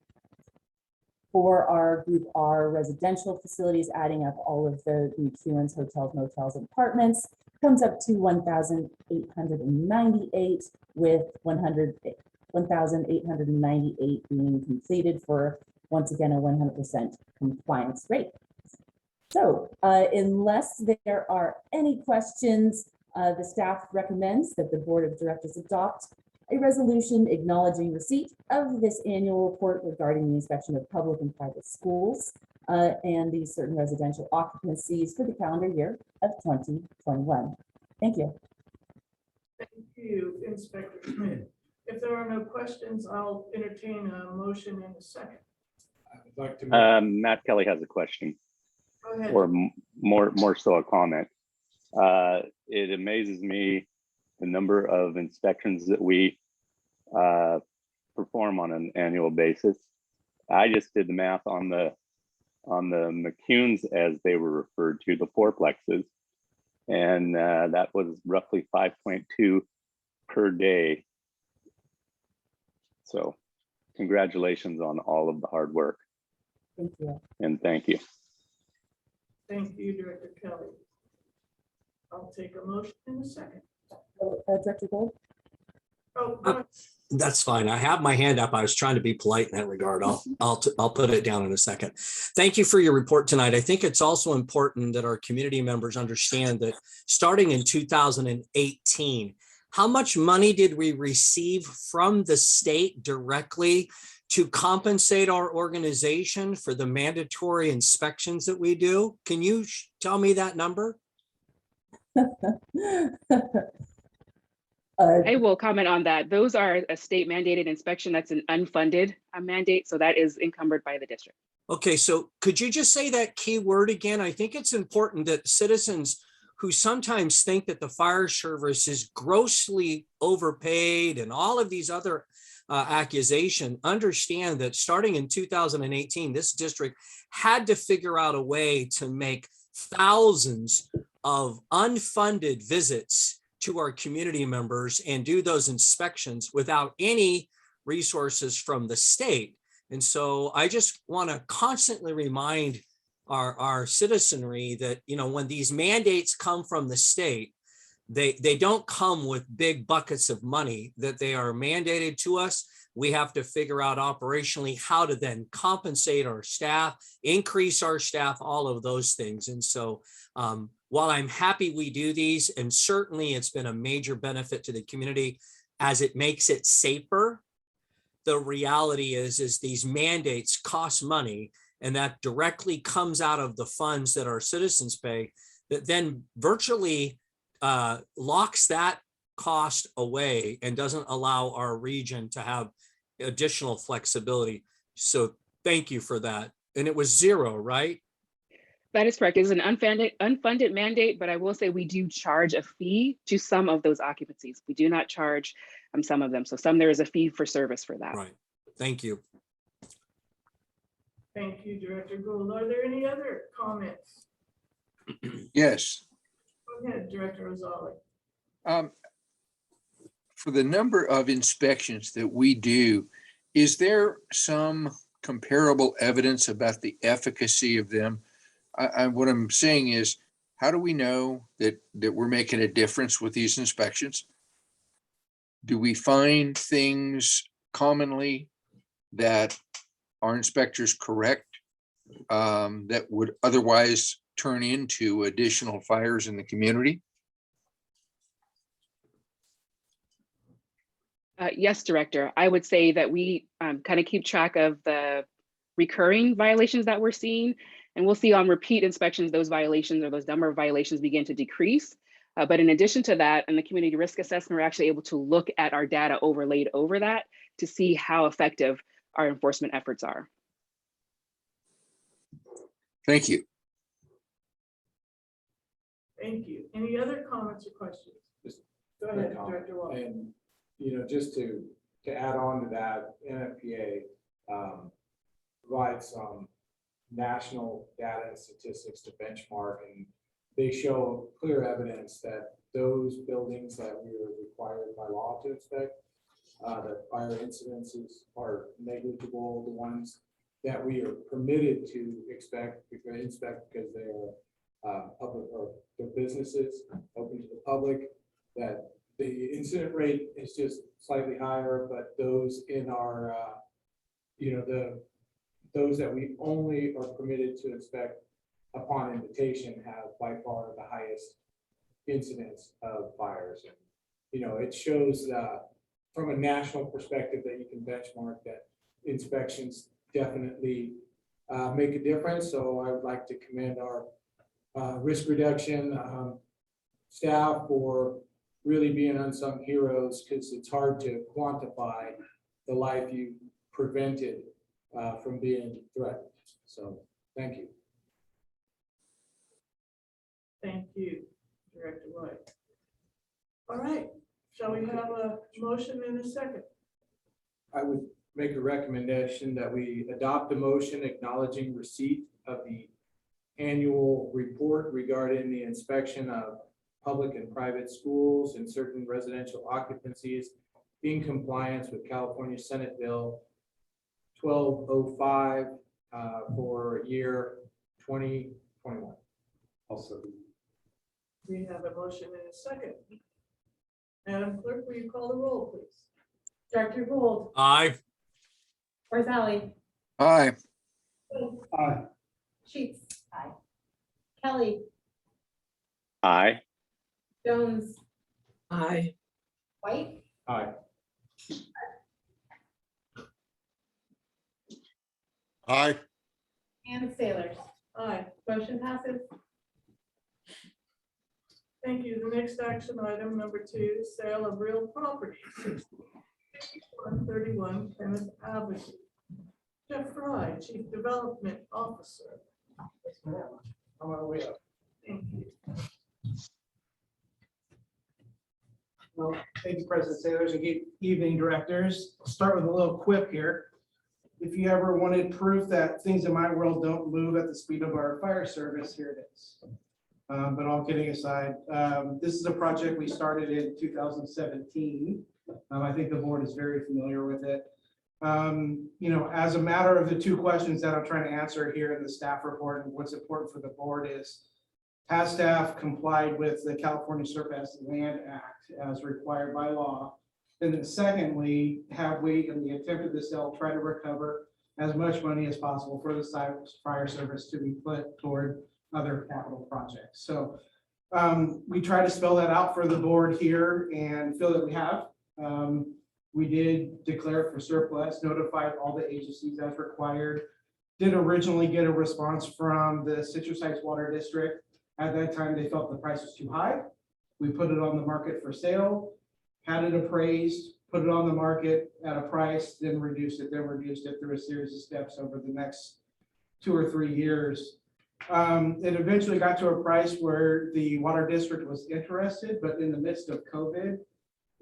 For our Group R residential facilities, adding up all of the McEwens, hotels, motels, and apartments, comes up to 1,898, with 1,898 being completed for, once again, a 100% compliance rate. So unless there are any questions, the staff recommends that the Board of Directors adopt a resolution acknowledging receipt of this annual report regarding the inspection of public and private schools and the certain residential occupancies for the calendar year of 2021. Thank you. Thank you, Inspector Schmidt. If there are no questions, I'll entertain a motion in a second. I would like to Matt Kelly has a question, Go ahead. or more so a comment. It amazes me the number of inspections that we perform on an annual basis. I just did the math on the McCunes, as they were referred to, the fourplexes, and that was roughly 5.2 per day. So congratulations on all of the hard work. Thank you. And thank you. Thank you, Director Kelly. I'll take a motion in a second. Director Gold? Oh, go ahead. That's fine. I have my hand up. I was trying to be polite in that regard. I'll put it down in a second. Thank you for your report tonight. I think it's also important that our community members understand that starting in 2018, how much money did we receive from the state directly to compensate our organization for the mandatory inspections that we do? Can you tell me that number? I will comment on that. Those are a state mandated inspection. That's an unfunded mandate. So that is encumbered by the district. Okay, so could you just say that key word again? I think it's important that citizens who sometimes think that the fire service is grossly overpaid and all of these other accusations understand that starting in 2018, this district had to figure out a way to make thousands of unfunded visits to our community members and do those inspections without any resources from the state. And so I just want to constantly remind our citizenry that, you know, when these mandates come from the state, they don't come with big buckets of money, that they are mandated to us. We have to figure out operationally how to then compensate our staff, increase our staff, all of those things. And so while I'm happy we do these, and certainly it's been a major benefit to the community as it makes it safer, the reality is these mandates cost money, and that directly comes out of the funds that our citizens pay, that then virtually locks that cost away and doesn't allow our region to have additional flexibility. So thank you for that. And it was zero, right? That is correct. It's an unfunded mandate, but I will say we do charge a fee to some of those occupancies. We do not charge some of them. So some there is a fee for service for that. Right. Thank you. Thank you, Director Gould. Are there any other comments? Yes. Go ahead, Director Rosalie. For the number of inspections that we do, is there some comparable evidence about the efficacy of them? What I'm saying is, how do we know that we're making a difference with these inspections? Do we find things commonly that our inspectors correct that would otherwise turn into additional fires in the community? Yes, Director. I would say that we kind of keep track of the recurring violations that we're seeing. And we'll see on repeat inspections, those violations or those number of violations begin to decrease. But in addition to that, in the community risk assessment, we're actually able to look at our data overlaid over that to see how effective our enforcement efforts are. Thank you. Thank you. Any other comments or questions? Go ahead, Director Wall. And, you know, just to add on to that, NFPA provides some national data and statistics to benchmark, and they show clear evidence that those buildings that we are required by law to inspect, that fire incidences are negligible. The ones that we are permitted to inspect because they are public or their businesses open to the public, that the incident rate is just slightly higher, but those in our, those that we only are permitted to inspect upon invitation have by far the highest incidence of fires. And, you know, it shows that from a national perspective that you can benchmark that inspections definitely make a difference. So I would like to commend our risk reduction staff for really being unsung heroes, because it's hard to quantify the life you prevented from being threatened. So thank you. Thank you. Director White. All right, shall we have a motion in a second? I would make a recommendation that we adopt a motion acknowledging receipt of the annual report regarding the inspection of public and private schools and certain residential occupancies in compliance with California Senate Bill 1205 for year 2021. Also, we have a motion in a second. Madam Clerk, will you call the roll, please? Director Gould, Aye. Rosalie, Aye. Aye. Sheets. Aye. Kelly, Aye. Jones, Aye. White, Aye. Aye. and Sailors. Aye. Motion passes. Thank you. The next action item, number 2, sale of real property, 6131 Kenneth Avenue. Jeff Fry, Chief Development Officer. Come on, way up. Thank you. Well, thank you, President Sailors, and good evening, directors. I'll start with a little quip here. If you ever wanted proof that things in my world don't move at the speed of our fire service, here it is. But all kidding aside, this is a project we started in 2017. I think the board is very familiar with it. You know, as a matter of the two questions that I'm trying to answer here in the staff report, and what's important for the board is, has staff complied with the California Surface Land Act as required by law? And then secondly, have we, in the attempt of the sale, try to recover as much money as possible for the fire service to be put toward other capital projects? So we try to spell that out for the board here and feel that we have. We did declare it for surplus, notified all the agencies as required. Did originally get a response from the Citrus Heights Water District. At that time, they felt the price was too high. We put it on the market for sale, had it appraised, put it on the market at a price, then reduced it through a series of steps over the next 2 or 3 years. It eventually got to a price where the water district was interested, but in the midst of COVID,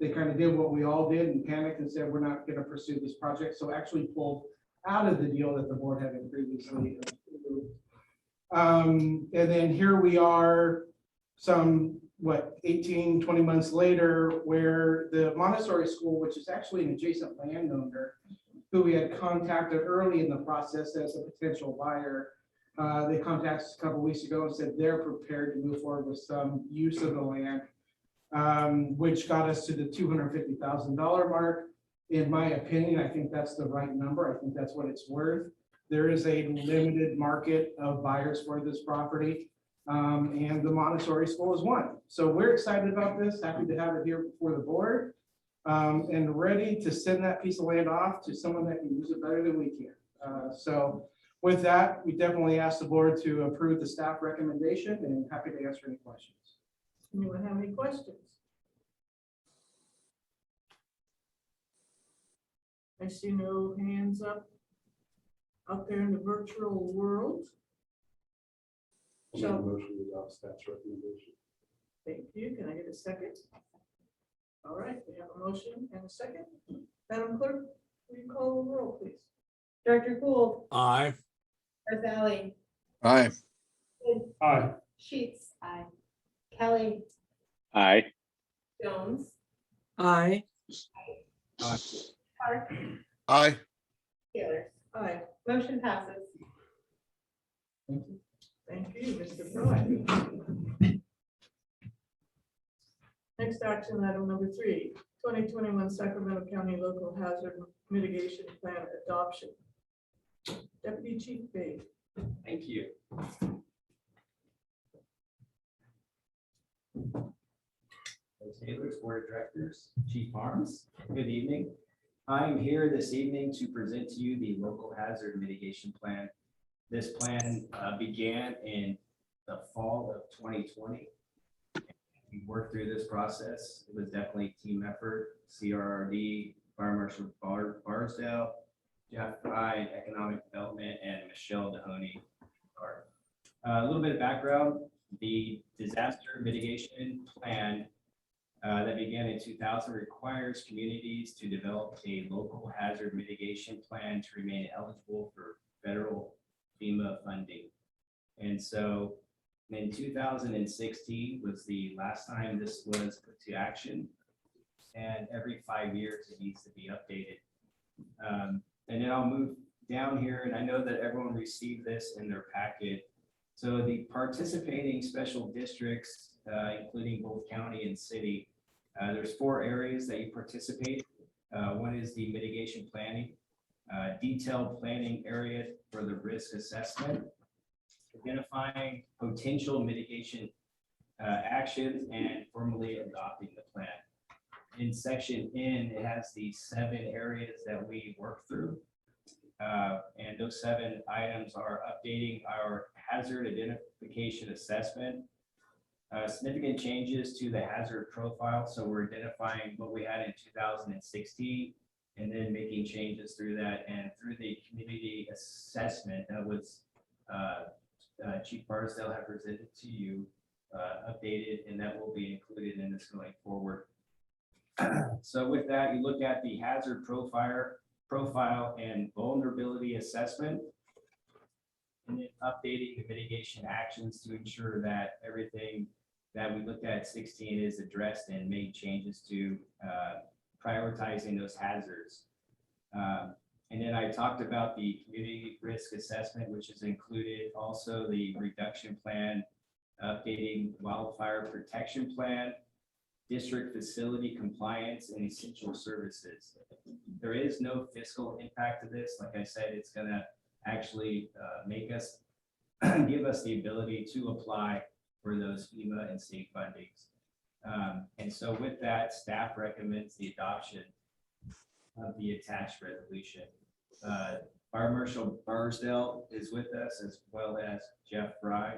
they kind of did what we all did and panicked and said, we're not going to pursue this project. So actually pulled out of the deal that the board had previously approved. And then here we are some, 18, 20 months later, where the Montessori school, which is actually an adjacent landowner, who we had contacted early in the process as a potential buyer, they contacted us a couple weeks ago and said they're prepared to move forward with some use of the land, which got us to the $250,000 mark. In my opinion, I think that's the right number. I think that's what it's worth. There is a limited market of buyers for this property, and the Montessori school is one. So we're excited about this, happy to have it here before the board, and ready to send that piece of land off to someone that can use it better than we can. So with that, we definitely ask the board to approve the staff recommendation, and happy to answer any questions. Anyone have any questions? I see no hands up out there in the virtual world. So, Motion without staff's recommendation. thank you. Can I get a second? All right, we have a motion and a second. Madam Clerk, will you call the roll, please? Director Gould, Aye. Rosalie, Aye. Aye. Sheets. Aye. Kelly, Aye. Jones, Aye. Park, Aye. Taylor. Aye. Motion passes. Thank you, Mr. Fry. Next action item number 3, 2021 Sacramento County Local Hazard Mitigation Plan Adoption. Deputy Chief Bay. Thank you. Taylor's Board of Directors, Chief Arms, good evening. I'm here this evening to present to you the local hazard mitigation plan. This plan began in the fall of 2020. We worked through this process. It was definitely a team effort. CRRD, Fire Marshal Barsdale, Jeff Fry, Economic Development, and Michelle Dehoney. A little bit of background. The disaster mitigation plan that began in 2000 requires communities to develop a local hazard mitigation plan to remain eligible for federal FEMA funding. And so in 2016 was the last time this was put to action. And every 5 years it needs to be updated. And then I'll move down here, and I know that everyone received this in their packet. So the participating special districts, including both county and city, there's 4 areas that you participate. One is the mitigation planning, detailed planning area for the risk assessment, identifying potential mitigation actions, and formally adopting the plan. In section N, it has the 7 areas that we work through. And those 7 items are updating our hazard identification assessment, significant changes to the hazard profile. So we're identifying what we had in 2016 and then making changes through that, and through the community assessment that was Chief Barstow had presented to you, updated, and that will be included in this going forward. So with that, you look at the hazard profile and vulnerability assessment, and then updating the mitigation actions to ensure that everything that we looked at 16 is addressed and made changes to prioritizing those hazards. And then I talked about the community risk assessment, which is included also the reduction plan, updating wildfire protection plan, district facility compliance, and essential services. There is no fiscal impact to this. Like I said, it's gonna actually make us, give us the ability to apply for those FEMA and state fundings. And so with that, staff recommends the adoption of the attached resolution. Fire Marshal Barsdale is with us, as well as Jeff Fry,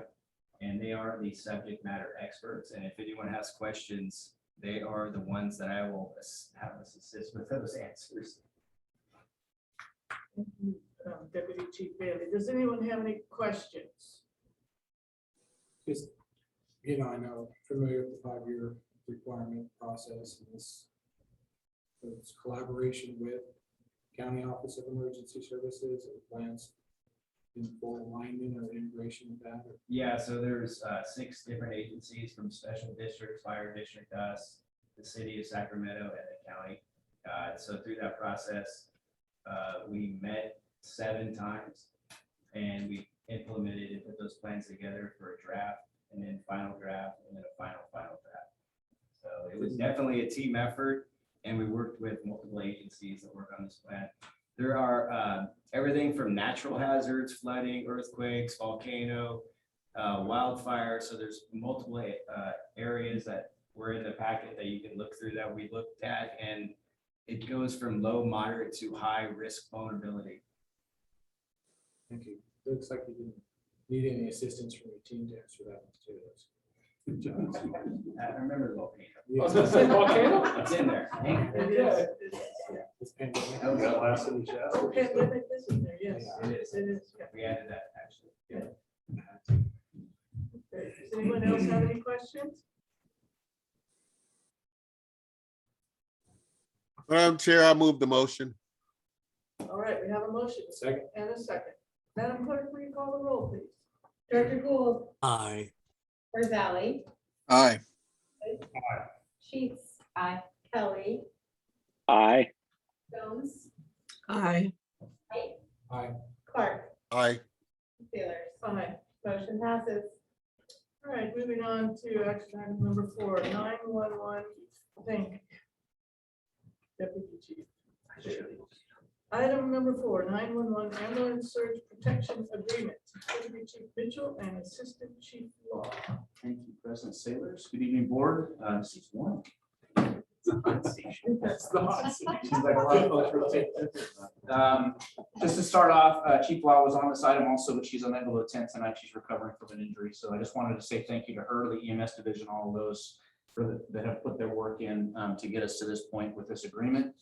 and they are the subject matter experts. And if anyone has questions, they are the ones that I will have us assist with those answers. Thank you, Deputy Chief Bailey. Does anyone have any questions? Just, you know, I know familiar with the 5-year requirement process, and this collaboration with County Office of Emergency Services, or plans in full alignment or integration with that? Yeah, so there's 6 different agencies, from special districts, fire district, us, the city of Sacramento, and the county. So through that process, we met 7 times, and we implemented and put those plans together for a draft, and then final draft, and then a final draft. So it was definitely a team effort, and we worked with multiple agencies that work on this plan. There are everything from natural hazards, flooding, earthquakes, volcano, wildfire. So there's multiple areas that were in the packet that you can look through that we looked at, and it goes from low, moderate to high risk vulnerability. Thank you. Looks like you didn't need any assistance from your team to answer that one too. Good job. I remember the volcano. Yeah. I was gonna say volcano? It's in there. It is. This pandemic. Oh, that God. last in the chat. Oh, pandemic is in there, yes. It is. It is, yeah. We added that, actually. Okay. Does anyone else have any questions? Madam Chair, I move the motion. All right, we have a motion. Second. And a second. Madam Clerk, will you call the roll, please? Director Gould. Aye. Rosalie, Aye. Sheets. Aye. Kelly, Aye. Jones, Aye. White, Aye. Clark, Aye. Steelers. Aye. Motion passes. All right, moving on to action item number 4, 911 Think. Deputy Chief. Item number 4, 911 Ambulance Surge Protection Agreement. Deputy Chief Mitchell and Assistant Chief Law. Thank you, President Sailors. Good evening, board. This is one. That's the hot seat. Seems like a lot of folks rotate. Just to start off, Chief Law was on this item also, but she's unable to attend tonight. She's recovering from an injury. So I just wanted to say thank you to her, the EMS division, all of those that have put their work in to get us to this point with this agreement.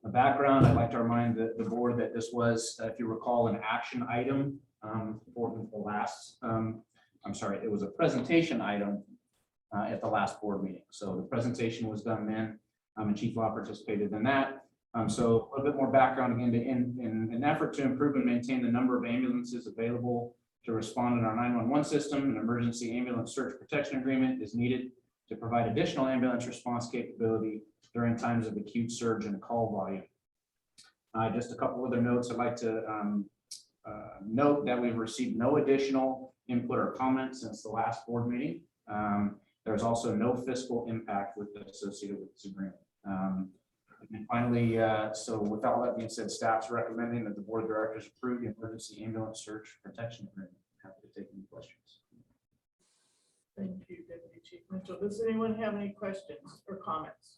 A background, I'd like to remind the board that this was, if you recall, an action item for the last I'm sorry, it was a presentation item at the last board meeting. So the presentation was done then, and Chief Law participated in that. So a little bit more background again, in an effort to improve and maintain the number of ambulances available to respond in our 911 system, an emergency ambulance surge protection agreement is needed to provide additional ambulance response capability during times of acute surge and call volume. Just a couple other notes. I'd like to note that we've received no additional input or comments since the last board meeting. There's also no fiscal impact associated with this agreement. And finally, so with all that being said, staff's recommending that the board of directors approve the emergency ambulance surge protection agreement. Happy to take any questions. Thank you, Deputy Chief Mitchell. Does anyone have any questions or comments?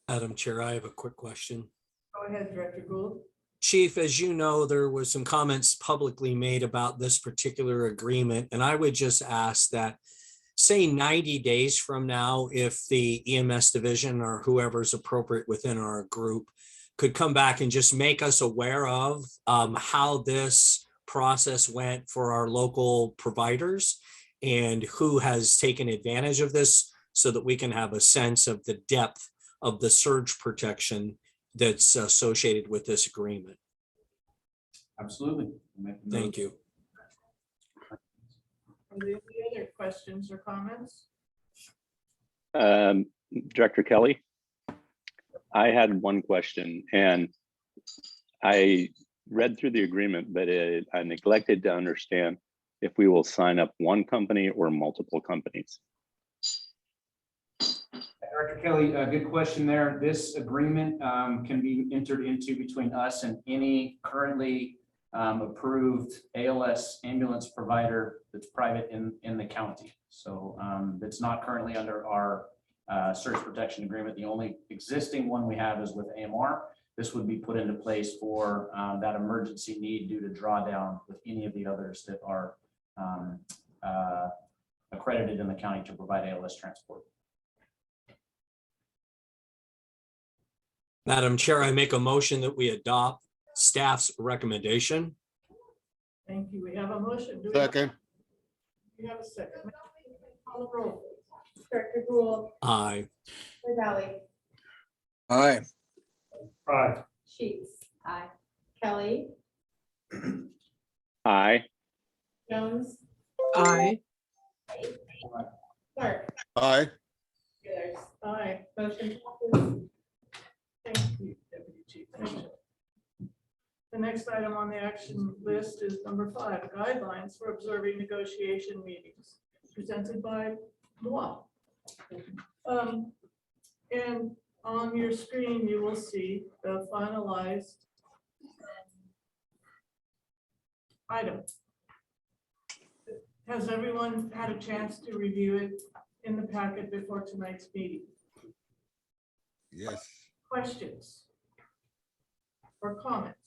Madam Chair, I have a quick question. Go ahead, Director Gould. Chief, as you know, there was some comments publicly made about this particular agreement, and I would just ask that, say 90 days from now, if the EMS division or whoever's appropriate within our group could come back and just make us aware of how this process went for our local providers and who has taken advantage of this, so that we can have a sense of the depth of the surge protection that's associated with this agreement. Absolutely. Thank you. Are there any other questions or comments? Director Kelly, I had one question, and I read through the agreement, but I neglected to understand if we will sign up one company or multiple companies. Director Kelly, good question there. This agreement can be entered into between us and any currently approved ALS ambulance provider that's private in the county. So that's not currently under our surge protection agreement. The only existing one we have is with AMR. This would be put into place for that emergency need due to drawdown with any of the others that are accredited in the county to provide ALS transport. Madam Chair, I make a motion that we adopt staff's recommendation. Thank you. We have a motion. Second. We have a second. Call the roll. Director Gould, Aye. Rosalie, Aye. Aye. Sheets. Aye. Kelly, Aye. Jones, Aye. Clark. Aye. Wheelers. Aye. Motion passes. Thank you, Deputy Chief Mitchell. The next item on the action list is number 5, guidelines for observing negotiation meetings, presented by moi. And on your screen, you will see the finalized item. Has everyone had a chance to review it in the packet before tonight's meeting? Yes. Questions or comments?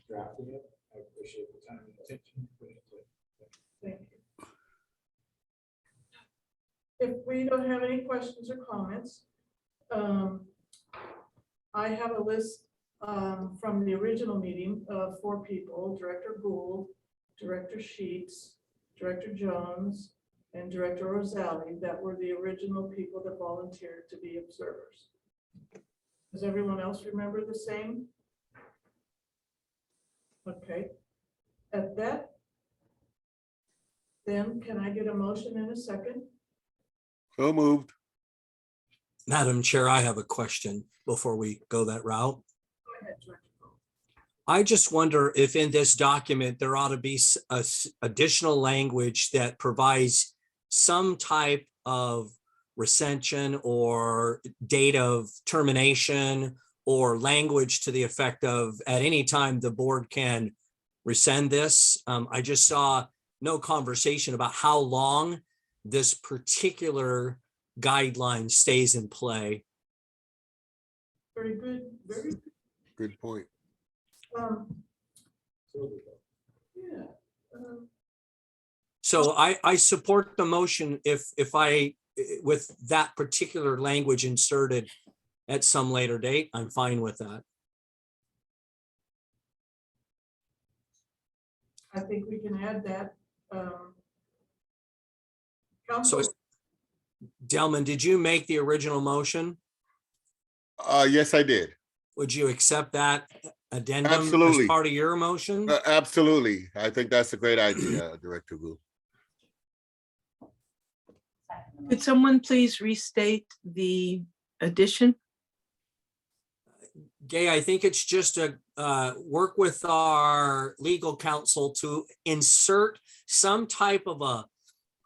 Drafting it. I appreciate the time and attention you put into it. Thank you. If we don't have any questions or comments, I have a list from the original meeting of 4 people: Director Gould, Director Sheets, Director Jones, and Director Rosalie, that were the original people that volunteered to be observers. Does everyone else remember the same? Okay. At that, then can I get a motion in a second? So moved. Madam Chair, I have a question before we go that route. Go ahead, Director. I just wonder if in this document, there ought to be additional language that provides some type of recension or date of termination, or language to the effect of at any time the board can rescind this. I just saw no conversation about how long this particular guideline stays in play. Very good, very good. Good point. Yeah. So I support the motion if with that particular language inserted at some later date, I'm fine with that. I think we can add that. So Council, Delman, did you make the original motion? Yes, I did. Would you accept that addendum Absolutely. as part of your motion? Absolutely. I think that's a great idea, Director Gu. Could someone please restate the addition? Gay, I think it's just to work with our legal counsel to insert some type of a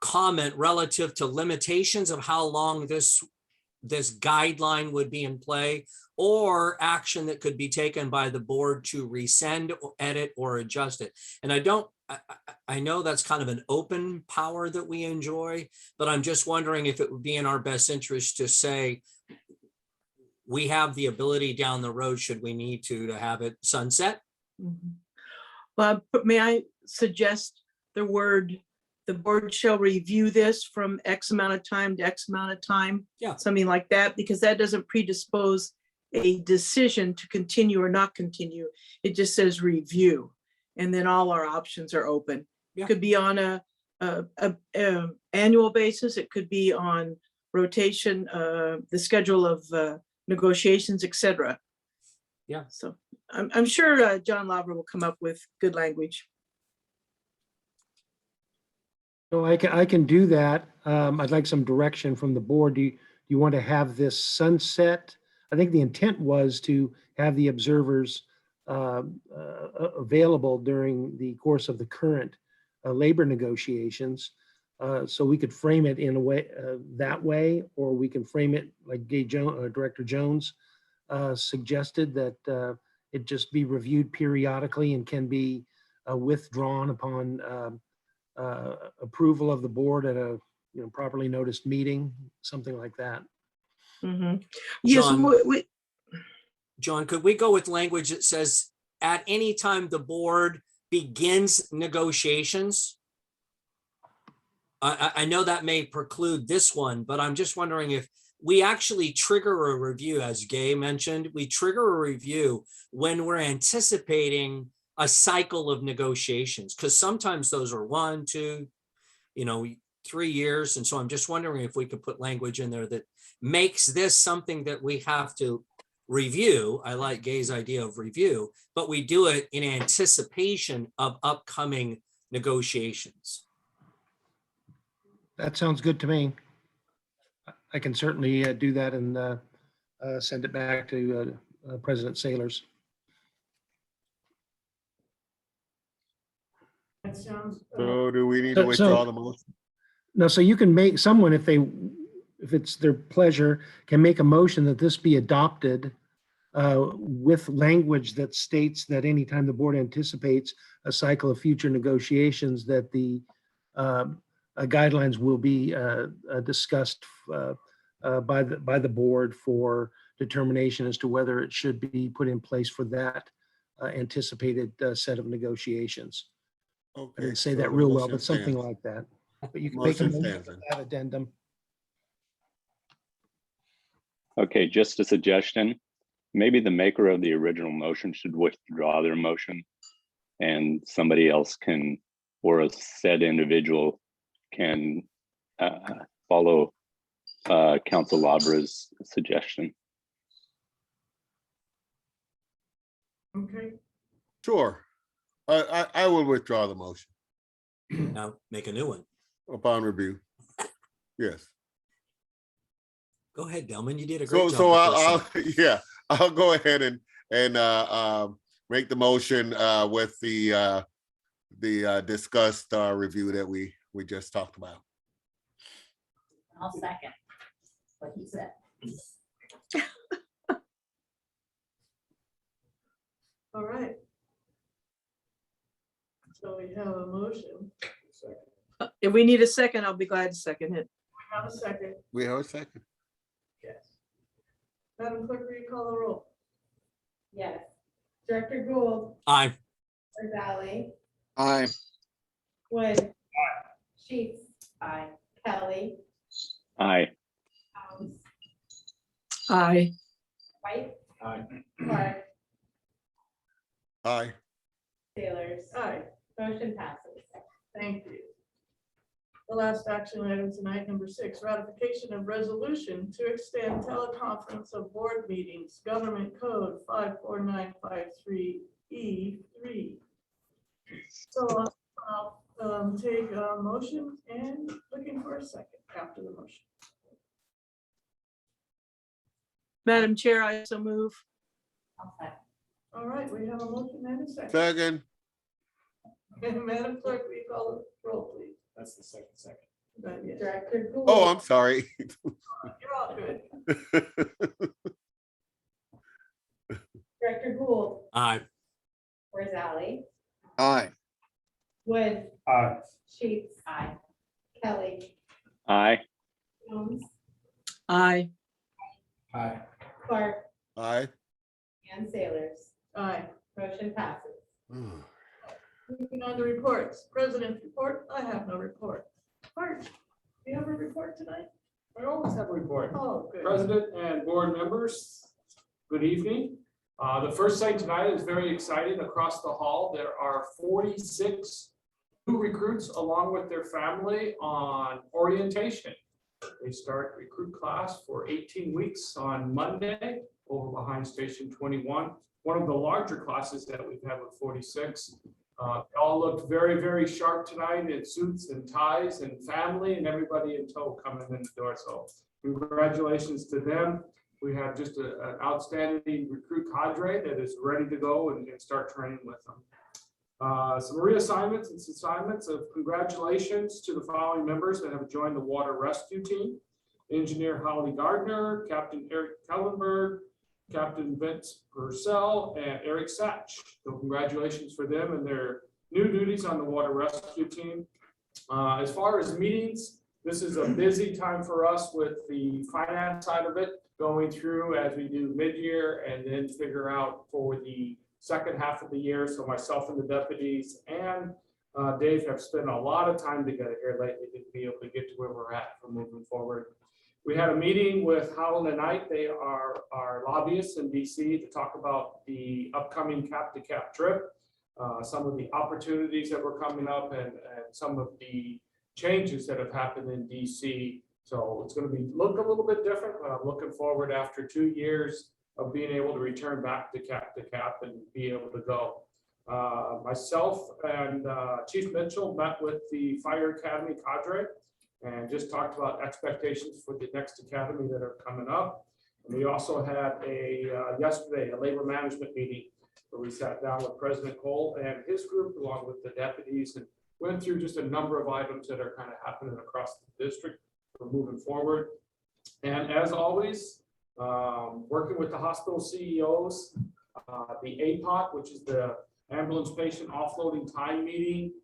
comment relative to limitations of how long this guideline would be in play, or action that could be taken by the board to rescind, or edit, or adjust it. And I know that's kind of an open power that we enjoy, but I'm just wondering if it would be in our best interest to say we have the ability down the road, should we need to have it sunset. Well, may I suggest the board shall review this from X amount of time to X amount of time? Yeah. Something like that, because that doesn't predispose a decision to continue or not continue. It just says review, and then all our options are open. Yeah. It could be on a annual basis. It could be on rotation, the schedule of negotiations, etc. Yeah. So I'm sure John Lauber will come up with good language. So I can do that. I'd like some direction from the board. Do you want to have this sunset? I think the intent was to have the observers available during the course of the current labor negotiations. So we could frame it in a way that way, or we can frame it like Director Jones suggested, that it just be reviewed periodically and can be withdrawn upon approval of the board at a properly noticed meeting, something like that. Yes, John, John, could we go with language that says at any time the board begins negotiations? I know that may preclude this one, but I'm just wondering if we actually trigger a review, as Gay mentioned, we trigger a review when we're anticipating a cycle of negotiations, because sometimes those are 1, 2, 3 years. And so I'm just wondering if we could put language in there that makes this something that we have to review. I like Gay's idea of review, but we do it in anticipation of upcoming negotiations. That sounds good to me. I can certainly do that and send it back to President Sailors. that sounds. So do we need to withdraw the motion? No, so you can make someone, if it's their pleasure, can make a motion that this be adopted with language that states that anytime the board anticipates a cycle of future negotiations, that the guidelines will be discussed by the board for determination as to whether it should be put in place for that anticipated set of negotiations. I Okay. didn't say so that the real well, motion but something stands. like that. But you can make a Motion motion stands for then. that addendum. Okay, just a suggestion. Maybe the maker of the original motion should withdraw their motion, and somebody else can, or a said individual can follow Council Labra's suggestion. Okay, Sure. I will withdraw the motion Now make a new one. upon review. Yes. Go ahead, Delman. You did a great job. So with this. I'll go ahead and make the motion with the discussed review that we just talked about. I'll second what he said. all right. So we have a motion. If we need a second, I'll be glad to second it. We have a second. We have a second. Yes. Madam Clerk, will you call the roll? Yes. Director Gould, Aye. Rosalie, Aye. Wood. Sheets. Aye. Kelly. Aye. Helms, Aye. White. Aye. Clark. Aye. Sailors. Aye. Motion passes. Thank you. The last action item tonight, number 6, ratification of resolution to extend teleconference of board meetings, Government Code 54953E3. So I'll take a motion and looking for a second after the motion. Madam Chair, I so move. All right, we have a motion and a second. Second, Madam Clerk, will you call the roll, please? That's the second. Right, yes. Director Gould. oh, I'm sorry. You're all good. Director Gould. Aye. Rosalie. Aye. Wood. Aye. Sheets. Aye. Kelly. Aye. Jones. Aye. Aye. Clark. Aye. And Sailors. Aye. Motion passes. Moving on to reports. President's report. I have no report. Art, do you have a report tonight? I always have a report. Oh, good. President and board members, good evening. The first thing tonight is very exciting. Across the hall, there are 46 new recruits along with their family on orientation. They start recruit class for 18 weeks on Monday over behind Station 21. One of the larger classes that we've had with 46. They all looked very, very sharp tonight in suits and ties and family and everybody in tow coming in the door. So congratulations to them. We have just an outstanding recruit cadre that is ready to go and start training with them. Some reassignments and assignments of congratulations to the following members that have joined the water rescue team. Engineer Holly Gardner, Captain Eric Kellenberg, Captain Vince Purcell, and Eric Satch. So congratulations for them and their new duties on the water rescue team. As far as meetings, this is a busy time for us with the finance side of it, going through as we do mid-year and then figure out for the second half of the year. So myself and the deputies and Dave have spent a lot of time together here lately to be able to get to where we're at for moving forward. We had a meeting with Howland and Knight. They are our lobbyists in DC to talk about the upcoming cap-to-cap trip, some of the opportunities that were coming up and some of the changes that have happened in DC. So it's going to look a little bit different, but I'm looking forward after 2 years of being able to return back to cap and be able to go. Myself and Chief Mitchell met with the Fire Academy cadre and just talked about expectations for the next academy that are coming up. And we also had yesterday a labor management meeting where we sat down with President Cole and his group along with the deputies and went through just a number of items that are kind of happening across the district for moving forward. And as always, working with the hospital CEOs, the APOT, which is the ambulance patient offloading time meeting,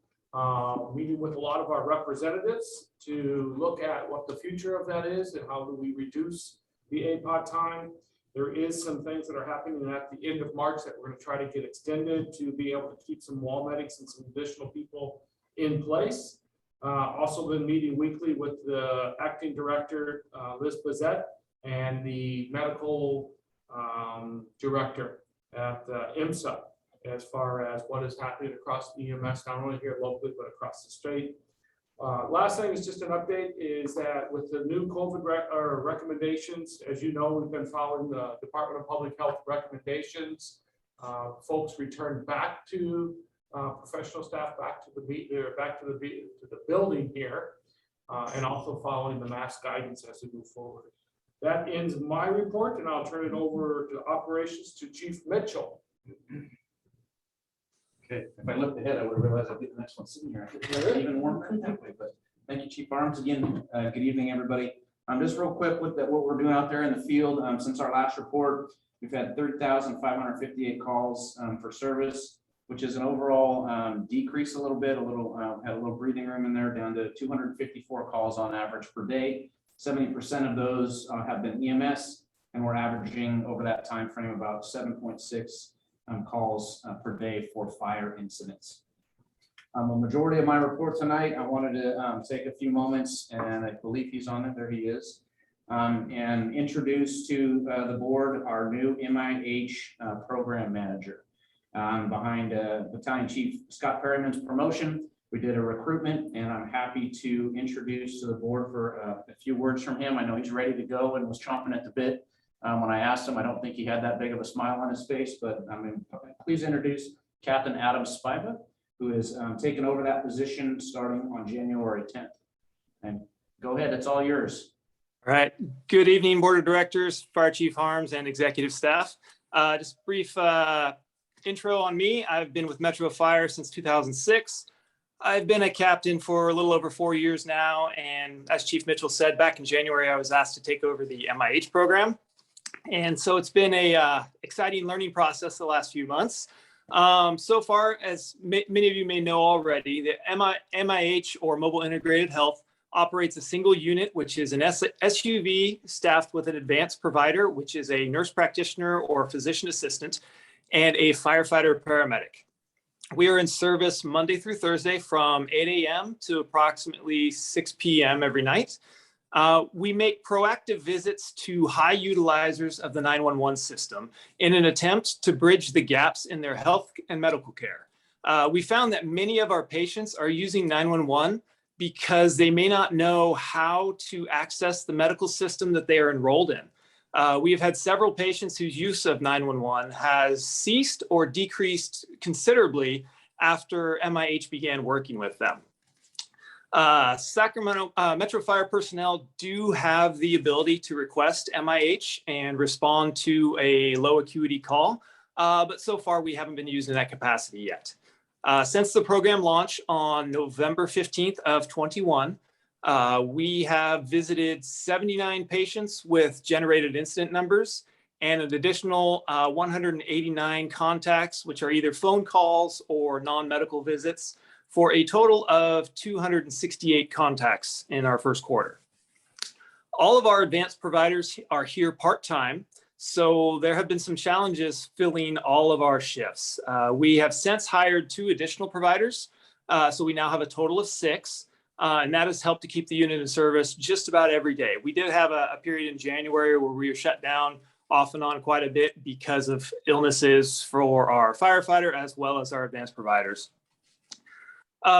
meeting with a lot of our representatives to look at what the future of that is and how do we reduce the APOT time. There is some things that are happening at the end of March that we're going to try to get extended to be able to keep some wall medics and some additional people in place. Also been meeting weekly with the acting director, Liz Bazette, and the medical director at IMSA as far as what is happening across the EMS, not only here locally, but across the state. Last thing is just an update is that with the new COVID recommendations, as you know, we've been following the Department of Public Health recommendations. Folks returned back to professional staff, back to the building here, and also following the mask guidance as we move forward. That ends my report, and I'll turn it over to operations to Chief Mitchell. Okay, if I looked ahead, I would have realized I'd be the next one sitting here. I could even warmer that way, but thank you, Chief Arms. Again, good evening, everybody. Just real quick with what we're doing out there in the field. Since our last report, we've had 30,558 calls for service, which is an overall decrease a little bit, had a little breathing room in there, down to 254 calls on average per day. 70% of those have been EMS, and we're averaging over that time frame about 7.6 calls per day for fire incidents. A majority of my report tonight, I wanted to take a few moments, and I believe he's on it, there he is, and introduce to the board our new MIH program manager. Behind Battalion Chief Scott Perryman's promotion, we did a recruitment, and I'm happy to introduce to the board for a few words from him. I know he's ready to go and was chomping at the bit. When I asked him, I don't think he had that big of a smile on his face, but please introduce Captain Adam Spiva, who is taking over that position starting on January 10th. And go ahead, it's all yours. All right. Good evening, Board of Directors, Fire Chief Harms, and executive staff. Just brief intro on me. I've been with Metro Fire since 2006. I've been a captain for a little over 4 years now. And as Chief Mitchell said, back in January, I was asked to take over the MIH program. And so it's been a exciting learning process the last few months. So far, as many of you may know already, the MIH, or Mobile Integrated Health, operates a single unit, which is an SUV staffed with an advanced provider, which is a nurse practitioner or physician assistant, and a firefighter paramedic. We are in service Monday through Thursday from 8 a.m. to approximately 6 p.m. every night. We make proactive visits to high utilizers of the 911 system in an attempt to bridge the gaps in their health and medical care. We found that many of our patients are using 911 because they may not know how to access the medical system that they are enrolled in. We have had several patients whose use of 911 has ceased or decreased considerably after MIH began working with them. Sacramento Metro Fire personnel do have the ability to request MIH and respond to a low acuity call, but so far we haven't been using that capacity yet. Since the program launch on November 15th of 21, we have visited 79 patients with generated incident numbers and an additional 189 contacts, which are either phone calls or non-medical visits, for a total of 268 contacts in our first quarter. All of our advanced providers are here part-time, so there have been some challenges filling all of our shifts. We have since hired 2 additional providers, so we now have a total of 6, and that has helped to keep the unit in service just about every day. We did have a period in January where we were shut down off and on quite a bit because of illnesses for our firefighter as well as our advanced providers.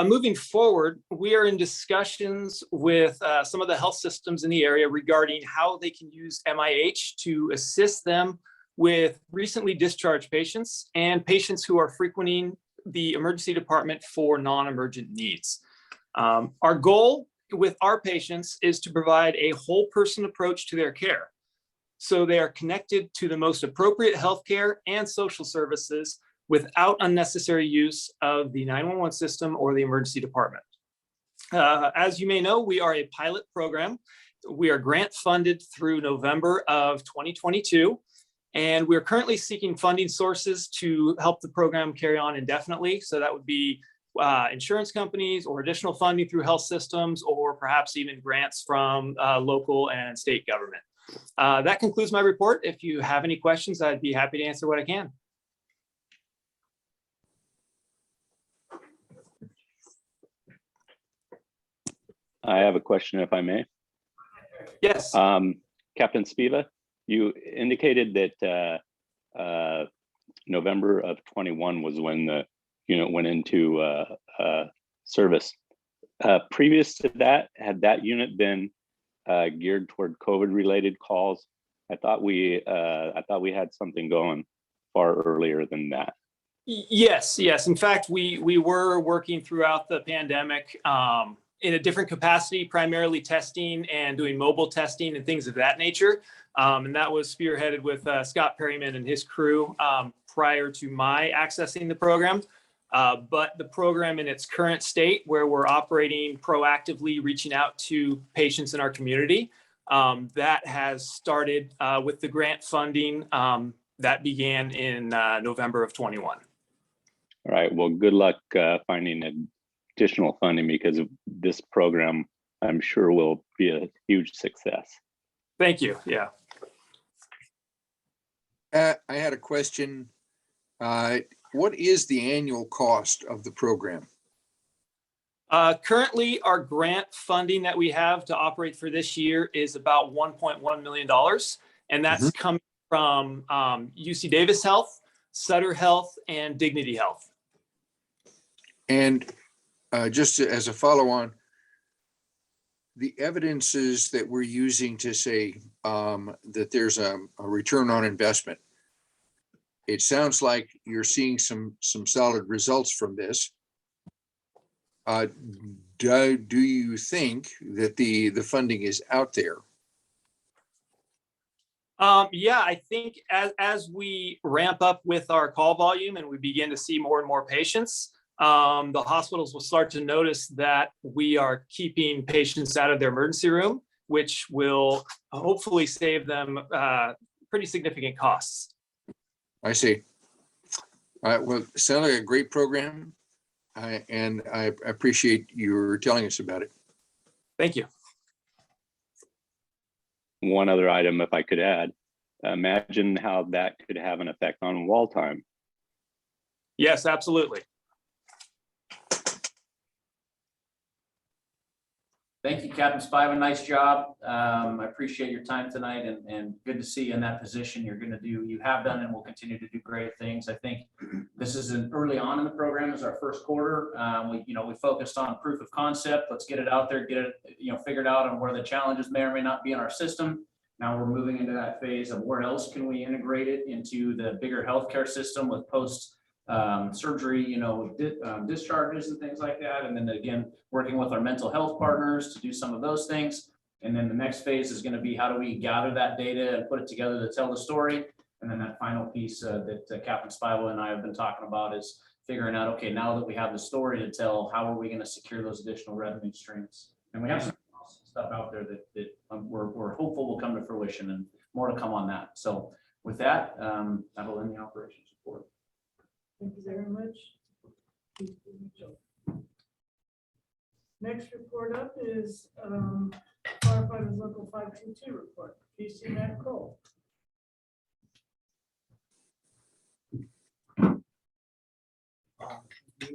Moving forward, we are in discussions with some of the health systems in the area regarding how they can use MIH to assist them with recently discharged patients and patients who are frequenting the emergency department for non-emergent needs. Our goal with our patients is to provide a whole person approach to their care, so they are connected to the most appropriate healthcare and social services without unnecessary use of the 911 system or the emergency department. As you may know, we are a pilot program. We are grant funded through November of 2022, and we're currently seeking funding sources to help the program carry on indefinitely. So that would be insurance companies or additional funding through health systems, or perhaps even grants from local and state government. That concludes my report. If you have any questions, I'd be happy to answer what I can. I have a question, if I may. Yes. Captain Spiva, you indicated that November of 21 was when the unit went into service. Previous to that, had that unit been geared toward COVID-related calls? I thought we had something going far earlier than that. Yes. In fact, we were working throughout the pandemic in a different capacity, primarily testing and doing mobile testing and things of that nature. And that was spearheaded with Scott Perryman and his crew prior to my accessing the program. But the program in its current state, where we're operating proactively, reaching out to patients in our community, that has started with the grant funding that began in November of 21. All right, well, good luck finding additional funding, because of this program, I'm sure will be a huge success. Thank you. Yeah. I had a question. What is the annual cost of the program? Currently, our grant funding that we have to operate for this year is about $1.1 million. And that's coming from UC Davis Health, Sutter Health, and Dignity Health. And just as a follow-on, the evidences that we're using to say that there's a return on investment, it sounds like you're seeing some solid results from this. Do you think that the funding is out there? Yeah, I think as we ramp up with our call volume and we begin to see more and more patients, the hospitals will start to notice that we are keeping patients out of their emergency room, which will hopefully save them pretty significant costs. I see. Well, it sounds like a great program, and I appreciate your telling us about it. Thank you. One other item, if I could add, imagine how that could have an effect on wall time. Yes, absolutely. Thank you, Captain Spiva. Nice job. I appreciate your time tonight and good to see you in that position. You have done and will continue to do great things. I think this is an early on in the program, is our first quarter. We focused on proof of concept. Let's get it out there, get it, figured out on where the challenges may or may not be in our system. Now we're moving into that phase of where else can we integrate it into the bigger healthcare system with post surgery, discharges and things like that. And then again, working with our mental health partners to do some of those things. And then the next phase is going to be how do we gather that data and put it together to tell the story. And then that final piece that Captain Spiva and I have been talking about is figuring out, okay, now that we have the story to tell, how are we going to secure those additional revenue streams? And we have some stuff out there that we're hopeful will come to fruition, and more to come on that. So with that, that'll end the operations report. Thank you very much. Next report up is Firefighters Local 522 report, PC Matt Cole.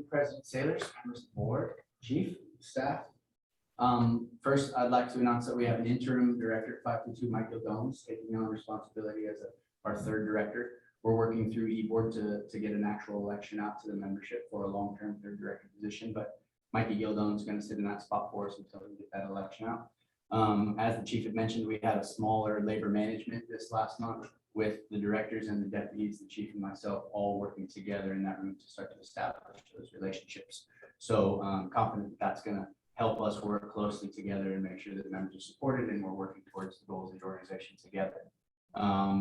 President Sailors, members of the board, chief, staff. First, I'd like to announce that we have an interim director at 522, Michael Gomes, taking on responsibility as our third director. We're working through e-board to get an actual election out to the membership for a long-term third director position, but Mikey Gildone is going to sit in that spot for us until we get that election out. As the chief had mentioned, we had a smaller labor management this last month with the directors and the deputies, the chief and myself, all working together in that room to start to establish those relationships. So confident that's going to help us work closely together and make sure that the members are supported and we're working towards the goals of the organization together.